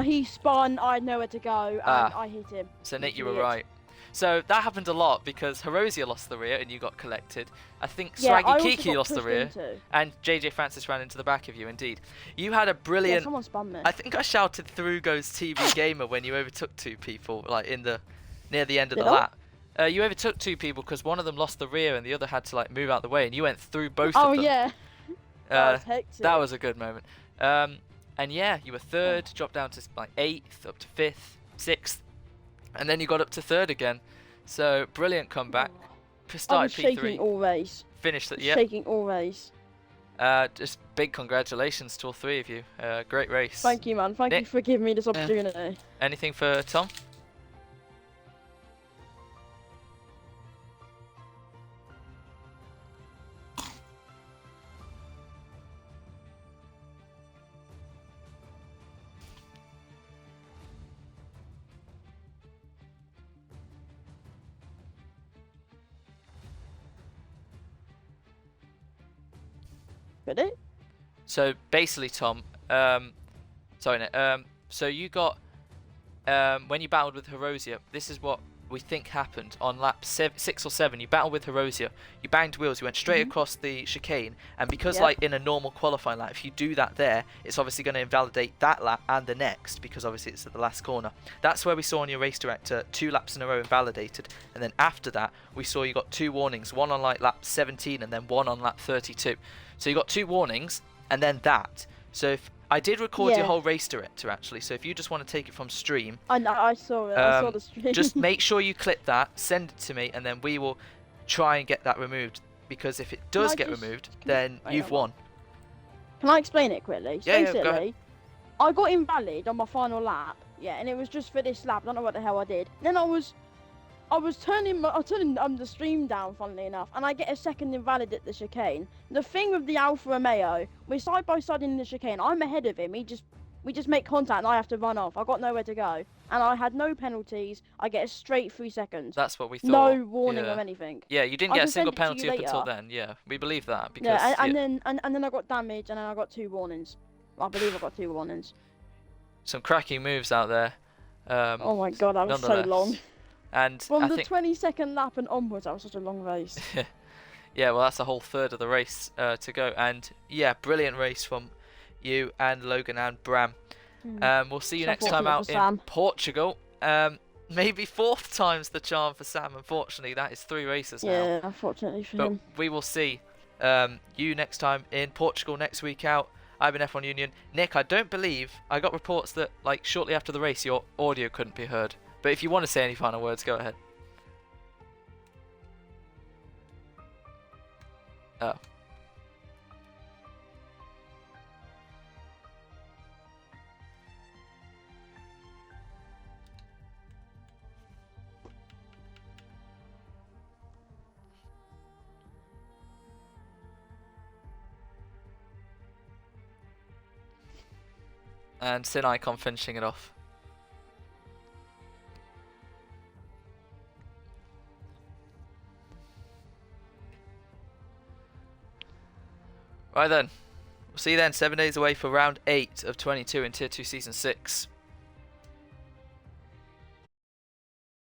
He spun, I had nowhere to go, and Ah. I hit him. So Nick, you were Idiot. right. So that happened a lot because Horosia lost the rear and you got collected. I think Yeah, I Swaggy also Kiki got lost the pushed rear, into. and JJ Francis ran into the back of you. Indeed, you had a Yeah, brilliant. someone spun me. I think I shouted "Through goes TB Gamer" when you overtook two people, like near the end of Did the I? lap. You overtook two people because one of them lost the rear and the other had to like move out the way, and you went through both Oh of them. yeah, that was hectic. That was a good moment. And yeah, you were third, dropped down to like 8th, up to 5th, 6th, and then you got up to 3rd again. So brilliant comeback. I was Started shaking P3, all race. finished at, yeah. Shaking all race. Just big congratulations to all three of you. Great race. Thank you, man. Thank Nick? you for giving me this opportunity. Anything for Tom? Ready? So basically, Tom, sorry, Nick, so you got, when you battled with Horosia, this is what we think happened on lap 6 or 7. You battled with Horosia, you banged wheels, you went straight across the chicane, and because Yep. like in a normal qualifying lap, if you do that there, it's obviously going to invalidate that lap and the next, because obviously it's at the last corner. That's where we saw on your race director 2 laps in a row invalidated, and then after that we saw you got 2 warnings, one on like lap 17 and then one on lap 32. So you got 2 warnings and then that. So if I did record your Yeah. whole race director actually, so if you just want to take it from stream, I know, I saw it. I saw Um, the stream. just make sure you clip that, send it to me, and then we will try and get that removed. Because if it does I get just- removed, can- then wait, you've hold won. Can I explain it quickly? So Yeah, yeah, go basically, ahead. I got invalid on my final lap, yeah, and it was just for this lap. I don't know what the hell I did. Then I was turning the stream down, funnily enough, and I get a second invalid at the chicane. The thing with the Alfa Romeo, we're side by side in the chicane. I'm ahead of him. We just make contact, and I have to run off. I got nowhere to go, and I had no penalties. I get a straight 3 seconds. That's what we thought. No warning yeah. or anything. Yeah, you didn't I get a can single send it to you penalty up until later. then. Yeah, we believe that because Yeah, and then I got damage, and then I got 2 warnings. I believe I got 2 warnings. some cracking moves out there. Oh my god, that was so nonetheless. long. And From I the think 22nd lap and onwards, that was such a long race. yeah, well that's a whole third of the race to go. And yeah, brilliant race from you and Logan and Bram. We'll see you So next time fortunate out for in Sam. Portugal. Maybe 4th time's the charm for Sam. Unfortunately, that is 3 races now. Yeah, unfortunately for But him. we will see you next time in Portugal next week out. I've been F1 Union. Nick, I don't believe I got reports that like shortly after the race your audio couldn't be heard. But if you want to say any final words, go ahead. Oh. and Sin Icon finishing it off. Right then, we'll see you then, 7 days away for round 8 of 22 in Tier 2 Season 6.